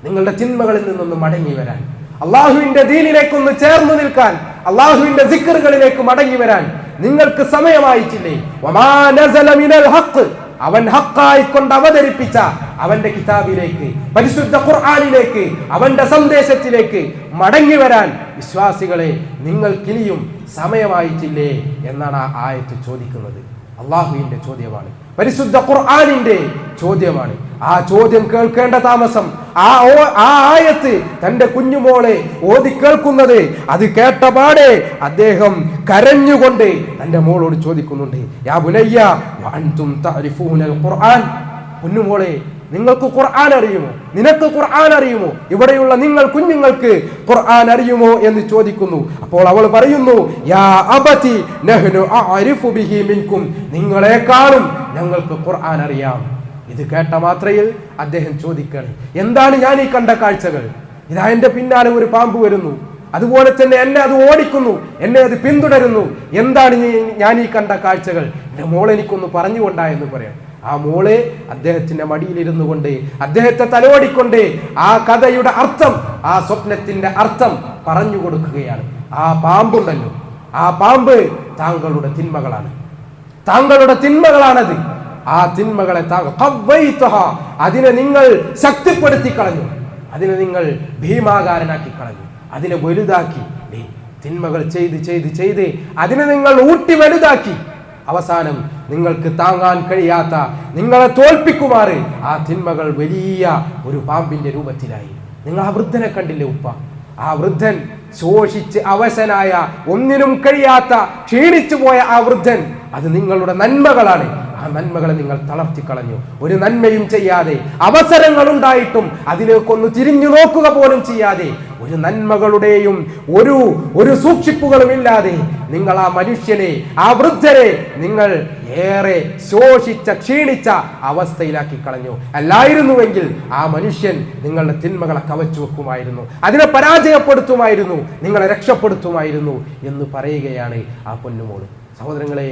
നിങ്ങളുടെ തിന്മകളിൽ നിന്നൊന്ന് മടങ്ങി വരാൻ, അള്ളാഹുവിന്റെ ദീനിലേക്കൊന്ന് ചേർന്നു നിൽക്കാൻ, അള്ളാഹുവിന്റെ സിക്റുകളിലേക്ക് മടങ്ങി വരാൻ നിങ്ങൾക്ക് സമയമായിട്ടില്ലേ? വമാ നസല മിനൽ ഹഖ്, അവൻ ഹഖായി കൊണ്ട് അവതരിപ്പിച്ച അവന്റെ കിതാബിലേക്ക്, പരിശുദ്ധ ഖുർആനിലേക്ക്, അവന്റെ സന്ദേശത്തിലേക്ക് മടങ്ങി വരാൻ വിശ്വാസികളെ നിങ്ങൾക്കിനിയും സമയമായിട്ടില്ലേ എന്നാണ് ആ ആയത്ത് ചോദിക്കുന്നത്. അള്ളാഹുവിന്റെ ചോദ്യമാണ്, പരിശുദ്ധ ഖുർആനിന്റെ ചോദ്യമാണ്. ആ ചോദ്യം കേൾക്കേണ്ട താമസം, ആ ആയത്ത് തന്റെ കുഞ്ഞുമോളെ ഓതി കേൾക്കുന്നത്, അത് കേട്ടപാടെ അദ്ദേഹം കരഞ്ഞുകൊണ്ട് തന്റെ മോളോട് ചോദിക്കുന്നുണ്ട്, യാ ബുനയ്യ വഅൻതും തഅരിഫൂനൽ ഖുർആൻ, കുഞ്ഞുമോളെ, നിങ്ങൾക്ക് ഖുർആൻ അറിയുമോ? നിനക്ക് ഖുർആൻ അറിയുമോ? ഇവിടെയുള്ള നിങ്ങൾ കുഞ്ഞുങ്ങൾക്ക് ഖുർആൻ അറിയുമോ എന്ന് ചോദിക്കുന്നു. അപ്പോൾ അവൾ പറയുന്നു, യാ അബതി നഹ്നു അഅരിഫു ബിഹി മിൻകും, നിങ്ങളെക്കാളും ഞങ്ങൾക്ക് ഖുർആൻ അറിയാം. ഇത് കേട്ട മാത്രയിൽ അദ്ദേഹം ചോദിക്കണം, എന്താണ് ഞാൻ ഈ കണ്ട കാഴ്ചകൾ? ഇതാ എന്റെ പിന്നാലെ ഒരു പാമ്പ് വരുന്നു, അതുപോലെ തന്നെ എന്നെ അത് ഓടിക്കുന്നു, എന്നെ അത് പിന്തുടരുന്നു. എന്താണ് ഞാൻ ഈ കണ്ട കാഴ്ചകൾ? എന്റെ മോൾ എനിക്കൊന്ന് പറഞ്ഞുകൊണ്ടാ എന്ന് പറയാം. ആ മോള് അദ്ദേഹത്തിന്റെ മടിയിലിരുന്നു കൊണ്ട്, അദ്ദേഹത്തെ തലോടിക്കൊണ്ട് ആ കഥയുടെ അർത്ഥം, ആ സ്വപ്നത്തിന്റെ അർത്ഥം പറഞ്ഞു കൊടുക്കുകയാണ്. ആ പാമ്പുണ്ടല്ലോ, ആ പാമ്പ് താങ്കളുടെ തിന്മകളാണത്. ആ തിന്മകളെ അതിനെ നിങ്ങൾ ശക്തിപ്പെടുത്തി കളഞ്ഞു, അതിനെ നിങ്ങൾ ഭീമാകാരനാക്കി കളഞ്ഞു, അതിനെ വലുതാക്കി. തിന്മകൾ ചെയ്ത് അതിനെ നിങ്ങൾ ഊട്ടി വലുതാക്കി. അവസാനം നിങ്ങൾക്ക് താങ്ങാൻ കഴിയാത്ത, നിങ്ങളെ തോൽപ്പിക്കുമാറ് ആ തിന്മകൾ വലിയ ഒരു പാമ്പിന്റെ രൂപത്തിലായി. നിങ്ങൾ ആ വൃദ്ധനെ കണ്ടില്ലേ ഉപ്പ? ആ വൃദ്ധൻ ശോഷിച്ച് അവശനായ, ഒന്നിനും കഴിയാത്ത, ക്ഷീണിച്ചു പോയ ആ വൃദ്ധൻ, അത് നിങ്ങളുടെ നന്മകളാണ്. ആ നന്മകളെ നിങ്ങൾ തളർത്തിക്കളഞ്ഞു. ഒരു നന്മയും ചെയ്യാതെ, അവസരങ്ങൾ ഉണ്ടായിട്ടും അതിലേക്കൊന്ന് തിരിഞ്ഞു നോക്കുക പോലും ചെയ്യാതെ, ഒരു നന്മകളുടെയും ഒരു സൂക്ഷിപ്പുകളും ഇല്ലാതെ നിങ്ങൾ ആ മനുഷ്യനെ, ആ വൃദ്ധരെ നിങ്ങൾ ഏറെ ശോഷിച്ച, ക്ഷീണിച്ച അവസ്ഥയിലാക്കി കളഞ്ഞു. അല്ലായിരുന്നുവെങ്കിൽ ആ മനുഷ്യൻ നിങ്ങളുടെ തിന്മകളെ കവച്ചു വെക്കുമായിരുന്നു, അതിനെ പരാജയപ്പെടുത്തുമായിരുന്നു, നിങ്ങളെ രക്ഷപ്പെടുത്തുമായിരുന്നു എന്ന് പറയുകയാണ് ആ പൊന്നുമോള്. സഹോദരങ്ങളെ,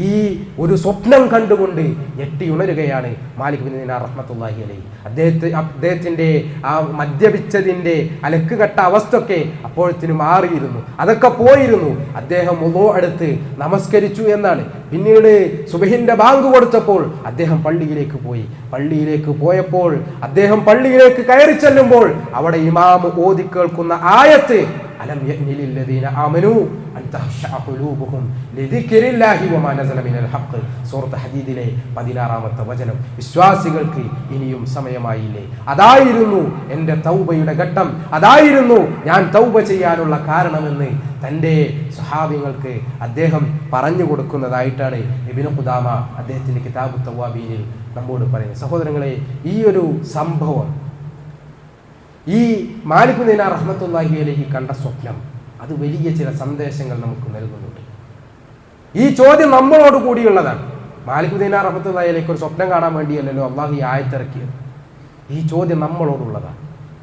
ഈ ഒരു സ്വപ്നം കണ്ടുകൊണ്ട് ഞെട്ടി ഉണരുകയാണ് മാലിക് ബിൻ ദീനാർ റഹ്മത്തുള്ളാഹി അലൈഹി. അദ്ദേഹത്തിന്റെ ആ മദ്യപിച്ചതിന്റെ അലക്കുകെട്ട അവസ്ഥയൊക്കെ അപ്പോഴത്തിന് മാറിയിരുന്നു, അതൊക്കെ പോയിരുന്നു. അദ്ദേഹം വുളൂ എടുത്ത് നമസ്കരിച്ചു എന്നാണ്. പിന്നീട് സുബഹിന്റെ ബാങ്ക് കൊടുത്തപ്പോൾ അദ്ദേഹം പള്ളിയിലേക്ക് പോയപ്പോൾ അദ്ദേഹം പള്ളിയിലേക്ക് കയറി ചെല്ലുമ്പോൾ അവിടെ ഇമാം ഓതി കേൾക്കുന്ന ആയത്ത്, അലം യഅ്നി ലില്ലദീന ആമനൂ അൻ തഖ്ശഅ ഖുലൂബുഹും ലിദിക്രില്ലാഹി വമാ നസല മിനൽ ഹഖ്. സൂറത്ത് ഹദീദിലെ 16-ാമത്തെ വചനം. വിശ്വാസികൾക്ക് ഇനിയും സമയമായില്ലേ? അതായിരുന്നു എൻ്റെ തൗബയുടെ ഘട്ടം, അതായിരുന്നു ഞാൻ തൗബ ചെയ്യാനുള്ള കാരണമെന്ന് തൻ്റെ സ്വഹാബികൾക്ക് അദ്ദേഹം പറഞ്ഞു കൊടുക്കുന്നതായിട്ടാണ് ഇബ്നു ഖുദാമ അദ്ദേഹത്തിൻ്റെ കിതാബു തവാബീനിൽ നമ്മോട് പറയുന്നത്. സഹോദരങ്ങളെ, ഈ ഒരു സംഭവം, ഈ മാലിക് ബിൻ ദീനാർ റഹ്മത്തുള്ളാഹി അലൈഹി കണ്ട സ്വപ്നം, അത് വലിയ ചില സന്ദേശങ്ങൾ നമുക്ക് നൽകുന്നുണ്ട്. ഈ ചോദ്യം നമ്മളോട് കൂടിയുള്ളതാണ്. മാലിക് ബിൻ ദീനാർ റഹ്മത്തുള്ളാഹി അലൈഹി ഒരു സ്വപ്നം കാണാൻ വേണ്ടിയല്ലല്ലോ അള്ളാഹു ഈ ആയത്തിറക്കിയത്. ഈ ചോദ്യം നമ്മളോടുള്ളതാണ്.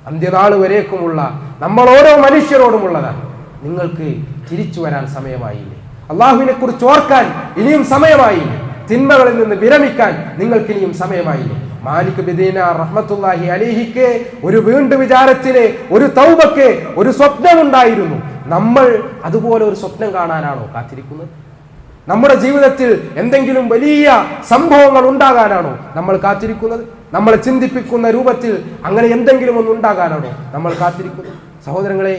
അന്ത്യനാൾ വരേക്കുമുള്ള നമ്മൾ ഓരോ മനുഷ്യരോടുമുള്ളതാണ്. നിങ്ങൾക്ക് തിരിച്ചു വരാൻ സമയമായില്ലേ? അള്ളാഹുവിനെ കുറിച്ച് ഓർക്കാൻ ഇനിയും സമയമായില്ലേ? തിന്മകളിൽ നിന്ന് വിരമിക്കാൻ നിങ്ങൾക്ക് ഇനിയും സമയമായില്ലേ? മാലിക് ബിൻ ദീനാർ റഹ്മത്തുള്ളാഹി അലൈഹിക്ക് ഒരു വീണ്ടും വിചാരത്തിന്, ഒരു തൗബക്ക് ഒരു സ്വപ്നമുണ്ടായിരുന്നു. നമ്മൾ അതുപോലെ ഒരു സ്വപ്നം കാണാനാണോ കാത്തിരിക്കുന്നത്? നമ്മുടെ ജീവിതത്തിൽ എന്തെങ്കിലും വലിയ സംഭവങ്ങൾ ഉണ്ടാകാനാണോ നമ്മൾ കാത്തിരിക്കുന്നത്? നമ്മളെ ചിന്തിപ്പിക്കുന്ന രൂപത്തിൽ അങ്ങനെ എന്തെങ്കിലും ഒന്ന് ഉണ്ടാകാനാണോ നമ്മൾ കാത്തിരിക്കുന്നത്? സഹോദരങ്ങളെ,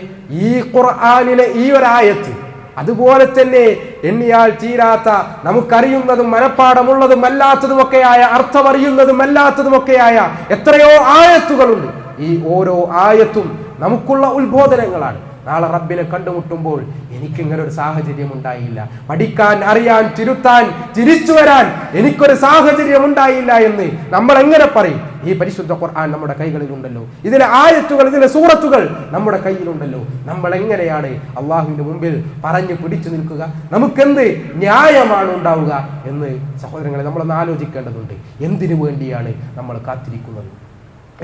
ഈ ഖുർആനിലെ ഈ ഒരായത്ത്, അതുപോലെ തന്നെ എണ്ണിയാൽ തീരാത്ത, നമുക്കറിയുന്നതും മനപ്പാടമുള്ളതും അല്ലാത്തതുമൊക്കെയായ, അർത്ഥമറിയുന്നതും അല്ലാത്തതുമൊക്കെയായ എത്രയോ ആയത്തുകളുണ്ട്. ഈ ഓരോ ആയത്തും നമുക്കുള്ള ഉത്ബോധനങ്ങളാണ്. നാളെ റബ്ബിനെ കണ്ടുമുട്ടുമ്പോൾ എനിക്കിങ്ങനെ ഒരു സാഹചര്യം ഉണ്ടായില്ല, പഠിക്കാൻ, അറിയാൻ, തിരുത്താൻ, തിരിച്ചു വരാൻ എനിക്കൊരു സാഹചര്യം ഉണ്ടായില്ല എന്ന് നമ്മൾ എങ്ങനെ പറയും? ഈ പരിശുദ്ധ ഖുർആൻ നമ്മുടെ കൈകളിലുണ്ടല്ലോ, ഇതിലെ ആയത്തുകൾ, ഇതിലെ സൂറത്തുകൾ നമ്മുടെ കയ്യിലുണ്ടല്ലോ. നമ്മൾ എങ്ങനെയാണ് അള്ളാഹുവിന്റെ മുമ്പിൽ പറഞ്ഞു പിടിച്ചു നിൽക്കുക? നമുക്കെന്ത് ന്യായമാണ് ഉണ്ടാവുക എന്ന് സഹോദരങ്ങളെ നമ്മളൊന്ന് ആലോചിക്കേണ്ടതുണ്ട്. എന്തിനു വേണ്ടിയാണ് നമ്മൾ കാത്തിരിക്കുന്നത്?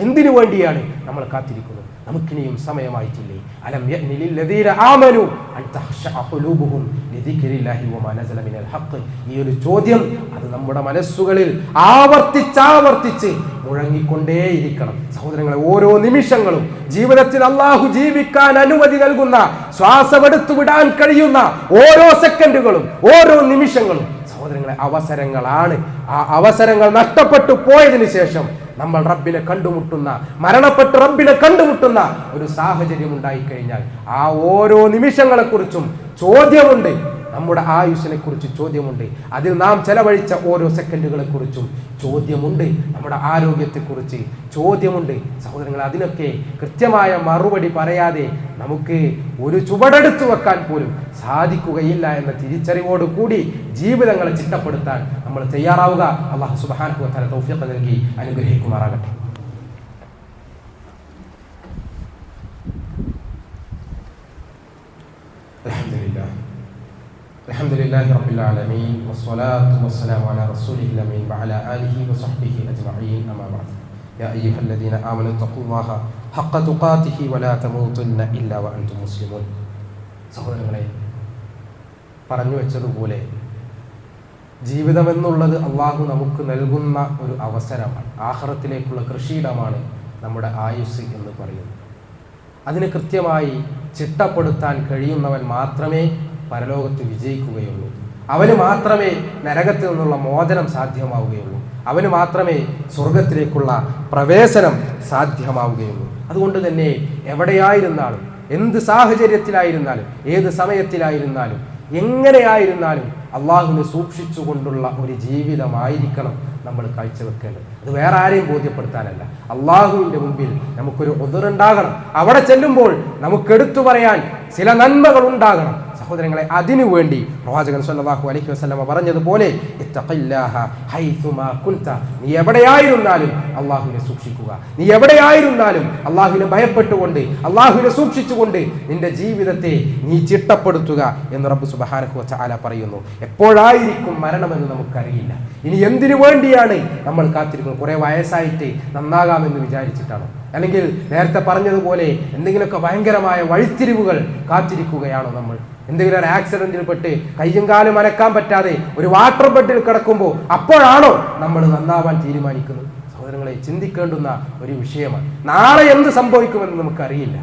എന്തിനു വേണ്ടിയാണ് നമ്മൾ കാത്തിരിക്കുന്നത്? നമുക്കിനിയും സമയമായിട്ടില്ലേ? അലം യഅ്നി ലില്ലദീന ആമനു അൻ തഖ്ശഅ ഖുലൂബുഹും ലിദിക്രില്ലാഹി വമാ നസല മിനൽ ഹഖ്. ഈ ഒരു ചോദ്യം അത് നമ്മുടെ മനസ്സുകളിൽ ആവർത്തിച്ച് മുഴങ്ങിക്കൊണ്ടേയിരിക്കണം. സഹോദരങ്ങളെ, ഓരോ നിമിഷങ്ങളും ജീവിതത്തിൽ അള്ളാഹു ജീവിക്കാൻ അനുമതി നൽകുന്ന, ശ്വാസമെടുത്തു വിടാൻ കഴിയുന്ന ഓരോ സെക്കൻഡുകളും, ഓരോ നിമിഷങ്ങളും സഹോദരങ്ങളെ അവസരങ്ങളാണ്. ആ അവസരങ്ങൾ നഷ്ടപ്പെട്ടു പോയതിനു ശേഷം നമ്മൾ റബ്ബിനെ കണ്ടുമുട്ടുന്ന, മരണപ്പെട്ട് റബ്ബിനെ കണ്ടുമുട്ടുന്ന ഒരു സാഹചര്യം ഉണ്ടായിക്കഴിഞ്ഞാൽ ആ ഓരോ നിമിഷങ്ങളെക്കുറിച്ചും ചോദ്യമുണ്ട്. നമ്മുടെ ആയുസ്സിനെ കുറിച്ച് ചോദ്യമുണ്ട്. അതിൽ നാം ചെലവഴിച്ച ഓരോ സെക്കൻഡുകളെ കുറിച്ചും ചോദ്യമുണ്ട്. നമ്മുടെ ആരോഗ്യത്തെക്കുറിച്ച് ചോദ്യമുണ്ട്. സഹോദരങ്ങൾ, അതിനൊക്കെ കൃത്യമായ മറുപടി പറയാതെ നമുക്ക് ഒരു ചുവടെടുത്തു വെക്കാൻ പോലും സാധിക്കുകയില്ല എന്ന തിരിച്ചറിവോട് കൂടി ജീവിതങ്ങളെ ചിട്ടപ്പെടുത്താൻ നമ്മൾ തയ്യാറാവുക. അല്ലാഹു സുബ്ഹാനഹു വ തആല തൗഫീഖ് നൽകി അനുഗ്രഹിക്കുമാറാകട്ടെ. അൽഹംദുലില്ലാഹി റബ്ബിൽ ആലമീൻ വസ്സലാത്തു വസ്സലാമു അലാ റസൂലിഹിൽ അമീൻ വഅലാ ആലിഹി വസഹ്ബിഹി അജ്മഈൻ. അമ്മാ ബഅദ്. യാ അയ്യുഹല്ലദീന ആമനൂ തഖുല്ലാഹ ഹഖ്ക തുഖാതിഹി വലാ തമൂതുന്ന ഇല്ലാ വഅൻതും മുസ്ലിമൂൻ. സഹോദരങ്ങളെ, പറഞ്ഞു വെച്ചതുപോലെ ജീവിതം എന്നുള്ളത് അള്ളാഹു നമുക്ക് നൽകുന്ന ഒരു അവസരമാണ്. ആഖിറത്തിലേക്കുള്ള കൃഷിയിടമാണ് നമ്മുടെ ആയുസ് എന്ന് പറയുന്നത്. അതിനെ കൃത്യമായി ചിട്ടപ്പെടുത്താൻ കഴിയുന്നവൻ മാത്രമേ പരലോകത്ത് വിജയിക്കുകയുള്ളൂ. അവന് മാത്രമേ നരകത്തിൽ നിന്നുള്ള മോചനം സാധ്യമാവുകയുള്ളൂ. അവന് മാത്രമേ സ്വർഗത്തിലേക്കുള്ള പ്രവേശനം സാധ്യമാവുകയുള്ളൂ. അതുകൊണ്ട് തന്നെ എവിടെയായിരുന്നാലും, എന്ത് സാഹചര്യത്തിലായിരുന്നാലും, ഏത് സമയത്തിലായിരുന്നാലും, എങ്ങനെയായിരുന്നാലും അള്ളാഹുവിനെ സൂക്ഷിച്ചുകൊണ്ടുള്ള ഒരു ജീവിതമായിരിക്കണം നമ്മൾ കാഴ്ചവെക്കേണ്ടത്. അത് വേറെ ആരെയും ബോധ്യപ്പെടുത്താനല്ല, അള്ളാഹുവിൻ്റെ മുമ്പിൽ നമുക്കൊരു ഉദറുണ്ടാകണം. അവിടെ ചെല്ലുമ്പോൾ നമുക്ക് എടുത്തു പറയാൻ ചില നന്മകൾ ഉണ്ടാകണം. സഹോദരങ്ങളെ, അതിനുവേണ്ടി പ്രവാചകൻ സല്ലല്ലാഹു അലൈഹി വസല്ലമ പറഞ്ഞതുപോലെ ഇത്തഖില്ലാഹ ഹൈസുമാ കുൻത, നീ എവിടെയായിരുന്നാലും അള്ളാഹുവിനെ സൂക്ഷിക്കുക. നീ എവിടെയായിരുന്നാലും അള്ളാഹുവിനെ ഭയപ്പെട്ടുകൊണ്ട്, അള്ളാഹുവിനെ സൂക്ഷിച്ചുകൊണ്ട് നിന്റെ ജീവിതത്തെ നീ ചിട്ടപ്പെടുത്തുക എന്ന് റബ്ബ് സുബ്ഹാനഹു വ തആല പറയുന്നു. എപ്പോഴായിരിക്കും മരണമെന്ന് നമുക്കറിയില്ല. ഇനി എന്തിനു വേണ്ടിയാണ് നമ്മൾ കാത്തിരിക്കുന്നത്? കുറെ വയസ്സായിട്ട് നന്നാകാമെന്ന് വിചാരിച്ചിട്ടാണോ? അല്ലെങ്കിൽ നേരത്തെ പറഞ്ഞതുപോലെ എന്തെങ്കിലുമൊക്കെ ഭയങ്കരമായ വഴിത്തിരിവുകൾ കാത്തിരിക്കുകയാണോ നമ്മൾ? എന്തെങ്കിലും ഒരു ആക്സിഡന്റിൽ പെട്ട് കയ്യും കാലും അനക്കാൻ പറ്റാതെ ഒരു വാട്ടർ ബെഡിൽ കിടക്കുമ്പോൾ അപ്പോഴാണോ നമ്മൾ നന്നാവാൻ തീരുമാനിക്കുന്നത്? സഹോദരങ്ങളെ, ചിന്തിക്കേണ്ടുന്ന ഒരു വിഷയമാണ്. നാളെ എന്ത് സംഭവിക്കുമെന്ന് നമുക്കറിയില്ല.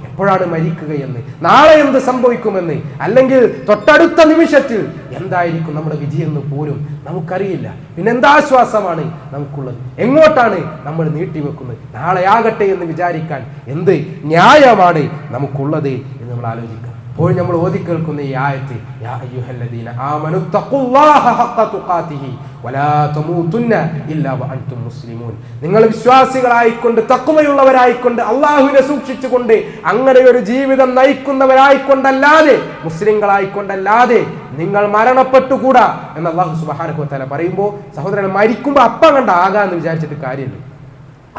എപ്പോഴാണ് മരിക്കുകയെന്ന്, നാളെ എന്ത് സംഭവിക്കുമെന്ന്, അല്ലെങ്കിൽ തൊട്ടടുത്ത നിമിഷത്തിൽ എന്തായിരിക്കും നമ്മുടെ വിധിയെന്ന് പോലും നമുക്കറിയില്ല. പിന്നെ എന്താശ്വാസമാണ് നമുക്കുള്ളത്? എങ്ങോട്ടാണ് നമ്മൾ നീട്ടിവെക്കുന്നത്? നാളെ ആകട്ടെ എന്ന് വിചാരിക്കാൻ എന്ത് ന്യായമാണ് നമുക്കുള്ളത് എന്ന് നമ്മൾ ആലോചിക്കാം. അപ്പോൾ നമ്മൾ ഓതി കേൾക്കുന്ന ഈ ആയത്ത്, യാ അയ്യുഹല്ലദീന ആമനു തഖുല്ലാഹ ഹഖ്ക തുഖാതിഹി വലാ തമൂതുന്ന ഇല്ലാ വഅൻതും മുസ്ലിമൂൻ. നിങ്ങൾ വിശ്വാസികളായിക്കൊണ്ട്, തഖ്വയുള്ളവരായിക്കൊണ്ട്, അള്ളാഹുവിനെ സൂക്ഷിച്ചുകൊണ്ട് അങ്ങനെ ഒരു ജീവിതം നയിക്കുന്നവരായിക്കൊണ്ടല്ലാതെ, മുസ്ലിങ്ങളായിക്കൊണ്ടല്ലാതെ നിങ്ങൾ മരണപ്പെട്ടുകൂടാ എന്ന് അല്ലാഹു സുബ്ഹാനഹു വ തആല പറയുമ്പോൾ, സഹോദരൻ, മരിക്കുമ്പോൾ അപ്പം കണ്ട ആകാന്ന് വിചാരിച്ചിട്ട് കാര്യമില്ല.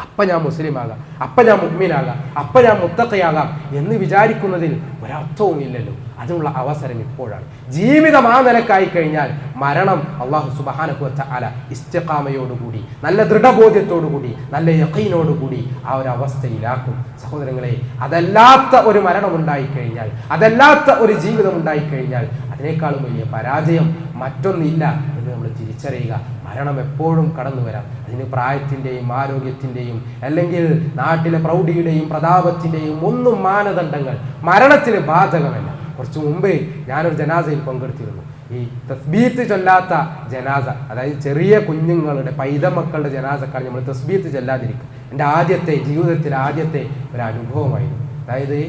അപ്പം ഞാൻ മുസ്ലിം ആകാം, അപ്പം ഞാൻ മുഅ്മിനാകാം, അപ്പം ഞാൻ മുത്തഖിയാകാം എന്ന് വിചാരിക്കുന്നതിൽ ഒരർത്ഥവും ഇല്ലല്ലോ. അതിനുള്ള അവസരം ഇപ്പോഴാണ്. ജീവിതം ആ നിലക്കായി കഴിഞ്ഞാൽ മരണം അല്ലാഹു സുബ്ഹാനഹു വ തആല ഇസ്തിഖാമയോടുകൂടി, നല്ല ദൃഢബോധ്യത്തോടുകൂടി, നല്ല യഖീനോടുകൂടി ആ ഒരു അവസ്ഥയിലാക്കും. സഹോദരങ്ങളെ, അതല്ലാത്ത ഒരു മരണം ഉണ്ടായിക്കഴിഞ്ഞാൽ, അതല്ലാത്ത ഒരു ജീവിതം ഉണ്ടായിക്കഴിഞ്ഞാൽ അതിനേക്കാളും വലിയ പരാജയം മറ്റൊന്നില്ല എന്ന് നമ്മൾ തിരിച്ചറിയുക. മരണം എപ്പോഴും കടന്നു വരാം. അതിന് പ്രായത്തിൻ്റെയും ആരോഗ്യത്തിൻ്റെയും അല്ലെങ്കിൽ നാട്ടിലെ പ്രൗഢിയുടെയും പ്രതാപത്തിൻ്റെയും ഒന്നും മാനദണ്ഡങ്ങൾ മരണത്തിന് ബാധകമല്ല. കുറച്ച് മുമ്പേ ഞാനൊരു ജനാസയിൽ പങ്കെടുത്തിരുന്നു. ഈ തസ്ബീത്ത് ചൊല്ലാത്ത ജനാസ, അതായത് ചെറിയ കുഞ്ഞുങ്ങളുടെ പൈതമക്കളുടെ ജനാസക്കാണ് നമ്മൾ തസ്ബീത്ത് ചൊല്ലാതിരിക്കും. എൻ്റെ ജീവിതത്തിലെ ആദ്യത്തെ ഒരു അനുഭവമായിരുന്നു. അതായത്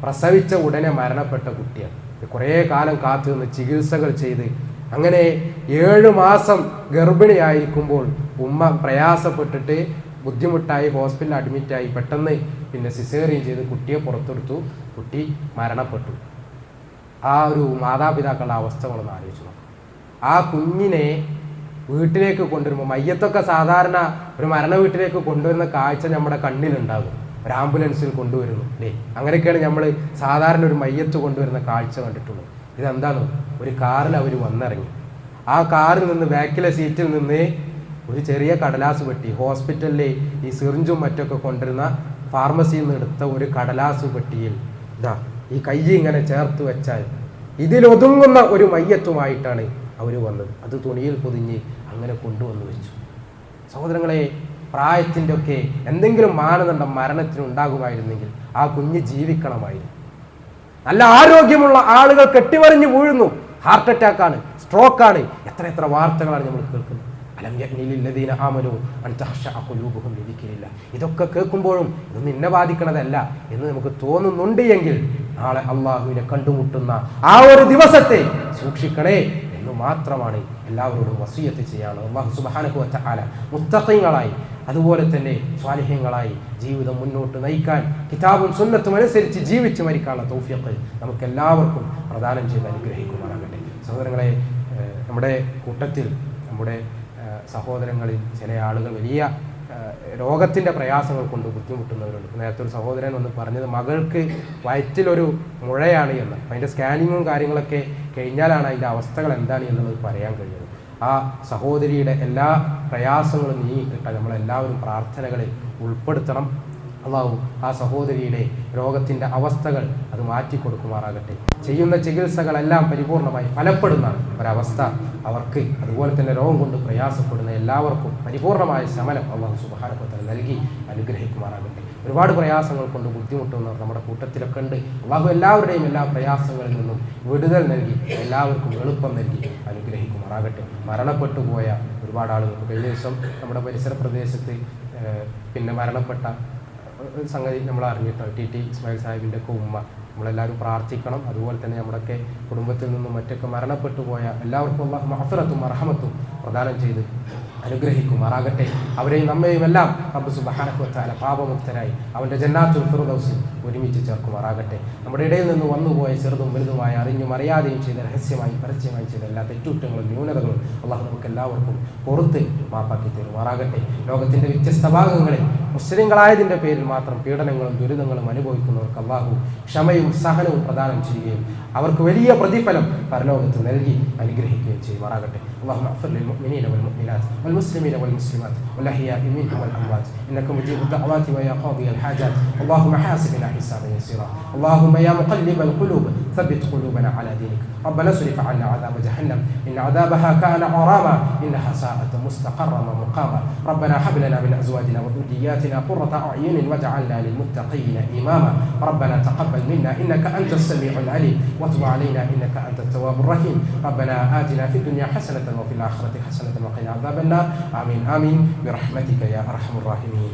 പ്രസവിച്ച ഉടനെ മരണപ്പെട്ട കുട്ടിയാണ്. കുറേ കാലം കാത്തു നിന്ന് ചികിത്സകൾ ചെയ്ത് അങ്ങനെ 7 മാസം ഗർഭിണിയായിരിക്കുമ്പോൾ ഉമ്മ പ്രയാസപ്പെട്ടിട്ട് ബുദ്ധിമുട്ടായി ഹോസ്പിറ്റലിൽ അഡ്മിറ്റായി. പെട്ടെന്ന് പിന്നെ സിസേറിയൻ ചെയ്ത് കുട്ടിയെ പുറത്തെടുത്തു. കുട്ടി മരണപ്പെട്ടു. ആ ഒരു മാതാപിതാക്കളുടെ അവസ്ഥകളൊന്ന് ആലോചിച്ചു. ആ കുഞ്ഞിനെ വീട്ടിലേക്ക് കൊണ്ടുവരുമ്പോൾ, മയ്യത്തൊക്കെ സാധാരണ ഒരു മരണ വീട്ടിലേക്ക് കൊണ്ടുവരുന്ന കാഴ്ച നമ്മുടെ കണ്ണിലുണ്ടാകും. ഒരു ആംബുലൻസിൽ കൊണ്ടുവരുന്നു അല്ലേ, അങ്ങനെയൊക്കെയാണ് നമ്മൾ സാധാരണ ഒരു മയ്യത്ത് കൊണ്ടുവരുന്ന കാഴ്ച കണ്ടിട്ടുള്ളത്. ഇതെന്താണ്? ഒരു കാറിൽ അവർ വന്നിറങ്ങി. ആ കാറിൽ നിന്ന് ബാക്കിലെ സീറ്റിൽ നിന്ന് ഒരു ചെറിയ കടലാസ് പെട്ടി, ഹോസ്പിറ്റലിലെ ഈ സിറിഞ്ചും മറ്റൊക്കെ കൊണ്ടുവരുന്ന ഫാർമസിയിൽ നിന്ന് എടുത്ത ഒരു കടലാസ് പെട്ടിയിൽ ഇതാ ഈ കൈ ഇങ്ങനെ ചേർത്ത് വെച്ചാൽ ഇതിലൊതുങ്ങുന്ന ഒരു മയ്യത്തുമായിട്ടാണ് അവർ വന്നത്. അത് തുണിയിൽ പൊതിഞ്ഞ് അങ്ങനെ കൊണ്ടുവന്ന് വെച്ചു. സഹോദരങ്ങളെ, പ്രായത്തിൻ്റെ ഒക്കെ എന്തെങ്കിലും മാനദണ്ഡം മരണത്തിന് ഉണ്ടാകുമായിരുന്നെങ്കിൽ ആ കുഞ്ഞ് ജീവിക്കണമായിരുന്നു. നല്ല ആരോഗ്യമുള്ള ആളുകൾ കെട്ടിമറിഞ്ഞ് വീഴുന്നു. ഹാർട്ട് അറ്റാക്കാണ്, സ്ട്രോക്കാണ്. എത്ര വാർത്തകളാണ് നമ്മൾ കേൾക്കുന്നത്. ഇതൊക്കെ കേൾക്കുമ്പോഴും ഇതൊന്നും എന്നെ ബാധിക്കണതല്ല എന്ന് നമുക്ക് തോന്നുന്നുണ്ട് എങ്കിൽ നാളെ അള്ളാഹുവിനെ കണ്ടുമുട്ടുന്ന ആ ഒരു ദിവസത്തെ സൂക്ഷിക്കണേ എന്ന് മാത്രമാണ് എല്ലാവരോടും വസിയത്ത് ചെയ്യാണ്. അല്ലാഹു സുബ്ഹാനഹു വ തആല മുത്തഖീങ്ങളായി അതുപോലെ തന്നെ സ്വാലിഹീങ്ങളായി ജീവിതം മുന്നോട്ട് നയിക്കാൻ കിതാബും സുന്നത്തും അനുസരിച്ച് ജീവിച്ച് മരിക്കാനുള്ള തൗഫീഖ് നമുക്ക് എല്ലാവർക്കും പ്രദാനം ചെയ്ത് അനുഗ്രഹിക്കുമാറാകട്ടെ. സഹോദരങ്ങളെ, നമ്മുടെ കൂട്ടത്തിൽ നമ്മുടെ സഹോദരങ്ങളിൽ ചില ആളുകൾ വലിയ രോഗത്തിൻ്റെ പ്രയാസങ്ങൾ കൊണ്ട് ബുദ്ധിമുട്ടുന്നവരുണ്ട്. നേരത്തെ ഒരു സഹോദരൻ വന്ന് പറഞ്ഞത് മകൾക്ക് വയറ്റിലൊരു മുഴയാണ് എന്ന്. അതിൻ്റെ സ്കാനിങ്ങും കാര്യങ്ങളൊക്കെ കഴിഞ്ഞാലാണ് അതിൻ്റെ അവസ്ഥകൾ എന്താണ് എന്നുള്ളത് പറയാൻ കഴിയുന്നത്. ആ സഹോദരിയുടെ എല്ലാ പ്രയാസങ്ങളും നീങ്ങിക്കിട്ടാൻ നമ്മളെല്ലാവരും പ്രാർത്ഥനകളിൽ ഉൾപ്പെടുത്തണം. അള്ളാഹു ആ സഹോദരിയുടെ രോഗത്തിൻ്റെ അവസ്ഥകൾ അത് മാറ്റിക്കൊടുക്കുമാറാകട്ടെ. ചെയ്യുന്ന ചികിത്സകളെല്ലാം പരിപൂർണമായി ഫലപ്പെടുന്ന ഒരവസ്ഥ അവർക്ക്, അതുപോലെ തന്നെ രോഗം കൊണ്ട് പ്രയാസപ്പെടുന്ന എല്ലാവർക്കും പരിപൂർണമായ ശമനം അള്ളാഹു സുബ്ഹാനഹു വ തആല നൽകി അനുഗ്രഹിക്കുമാറാകട്ടെ. ഒരുപാട് പ്രയാസങ്ങൾ കൊണ്ട് ബുദ്ധിമുട്ടുന്നവർ നമ്മുടെ കൂട്ടത്തിലൊക്കെ ഉണ്ട്. അള്ളാഹു എല്ലാവരുടെയും എല്ലാ പ്രയാസങ്ങളിൽ നിന്നും വിടുതൽ നൽകി എല്ലാവർക്കും എളുപ്പം നൽകി അനുഗ്രഹിക്കുമാറാകട്ടെ. മരണപ്പെട്ടു പോയ ഒരുപാട് ആളുകൾക്ക് കഴിഞ്ഞ ദിവസം നമ്മുടെ പരിസര പ്രദേശത്ത് പിന്നെ മരണപ്പെട്ട സംഗതി നമ്മൾ അറിഞ്ഞിട്ട് ടി ഇസ്മായിൽ സാഹിബിൻ്റെ ഒക്കെ ഉമ്മ, നമ്മളെല്ലാവരും പ്രാർത്ഥിക്കണം. അതുപോലെ തന്നെ നമ്മുടെയൊക്കെ കുടുംബത്തിൽ നിന്നും മറ്റൊക്കെ മരണപ്പെട്ടു പോയ എല്ലാവർക്കും അല്ലാഹു മഗ്ഫിറത്തും മർഹമത്തും പ്രദാനം ചെയ്ത് അനുഗ്രഹിക്കുമാറാകട്ടെ. അവരെയും നമ്മയും എല്ലാം റബ്ബ് സുബ്ഹാനഹു വ തആല പാപമുക്തരായി അവൻ്റെ ജന്നാത്തുൽ ഫിർദൗസിൽ ഒരുമിച്ച് ചേർക്കുമാറാകട്ടെ. നമ്മുടെ ഇടയിൽ നിന്ന് വന്നുപോയ ചെറുതും വലുതുമായ അറിഞ്ഞും അറിയാതെയും ചെയ്ത രഹസ്യമായി പരസ്യമായി ചെയ്ത എല്ലാ തെറ്റുകുറ്റങ്ങളും ന്യൂനതകളും അള്ളാഹു നമുക്ക് എല്ലാവർക്കും പുറത്ത് മാപ്പാക്കി തരുമാറാകട്ടെ. ലോകത്തിൻ്റെ വ്യത്യസ്ത ഭാഗങ്ങളിൽ മുസ്ലിങ്ങളായതിൻ്റെ പേരിൽ മാത്രം പീഡനങ്ങളും ദുരിതങ്ങളും അനുഭവിക്കുന്നവർക്ക് അള്ളാഹു ക്ഷമയും സഹനവും പ്രദാനം ചെയ്യുകയും അവർക്ക് വലിയ പ്രതിഫലം പരലോകത്ത് നൽകി അനുഗ്രഹിക്കുകയും ചെയ്യുമാറാകട്ടെ. اللهم اغفر للمؤمنين والمؤمنات والمسلمين والمسلمات والأحياء منهم والأموات إنك مجيب الدعوات ويا قاضي الحاجات. اللهم حاسبنا حسابا يسيرا. اللهم يا مقلب القلوب ثبت قلوبنا على دينك. ربنا اصرف عنا عذاب جهنم إن عذابها كان غراما إنها ساءت مستقرا ومقاما. ربنا هب لنا من أزواجنا وذرياتنا قرة أعين واجعلنا للمتقين إماما. ربنا تقبل منا إنك أنت السميع العليم وتب علينا إنك أنت التواب الرحيم. ربنا آتنا في الدنيا حسنة وفي الآخرة حسنة وقنا عذاب النار. آمين آمين برحمتك يا أرحم الراحمين.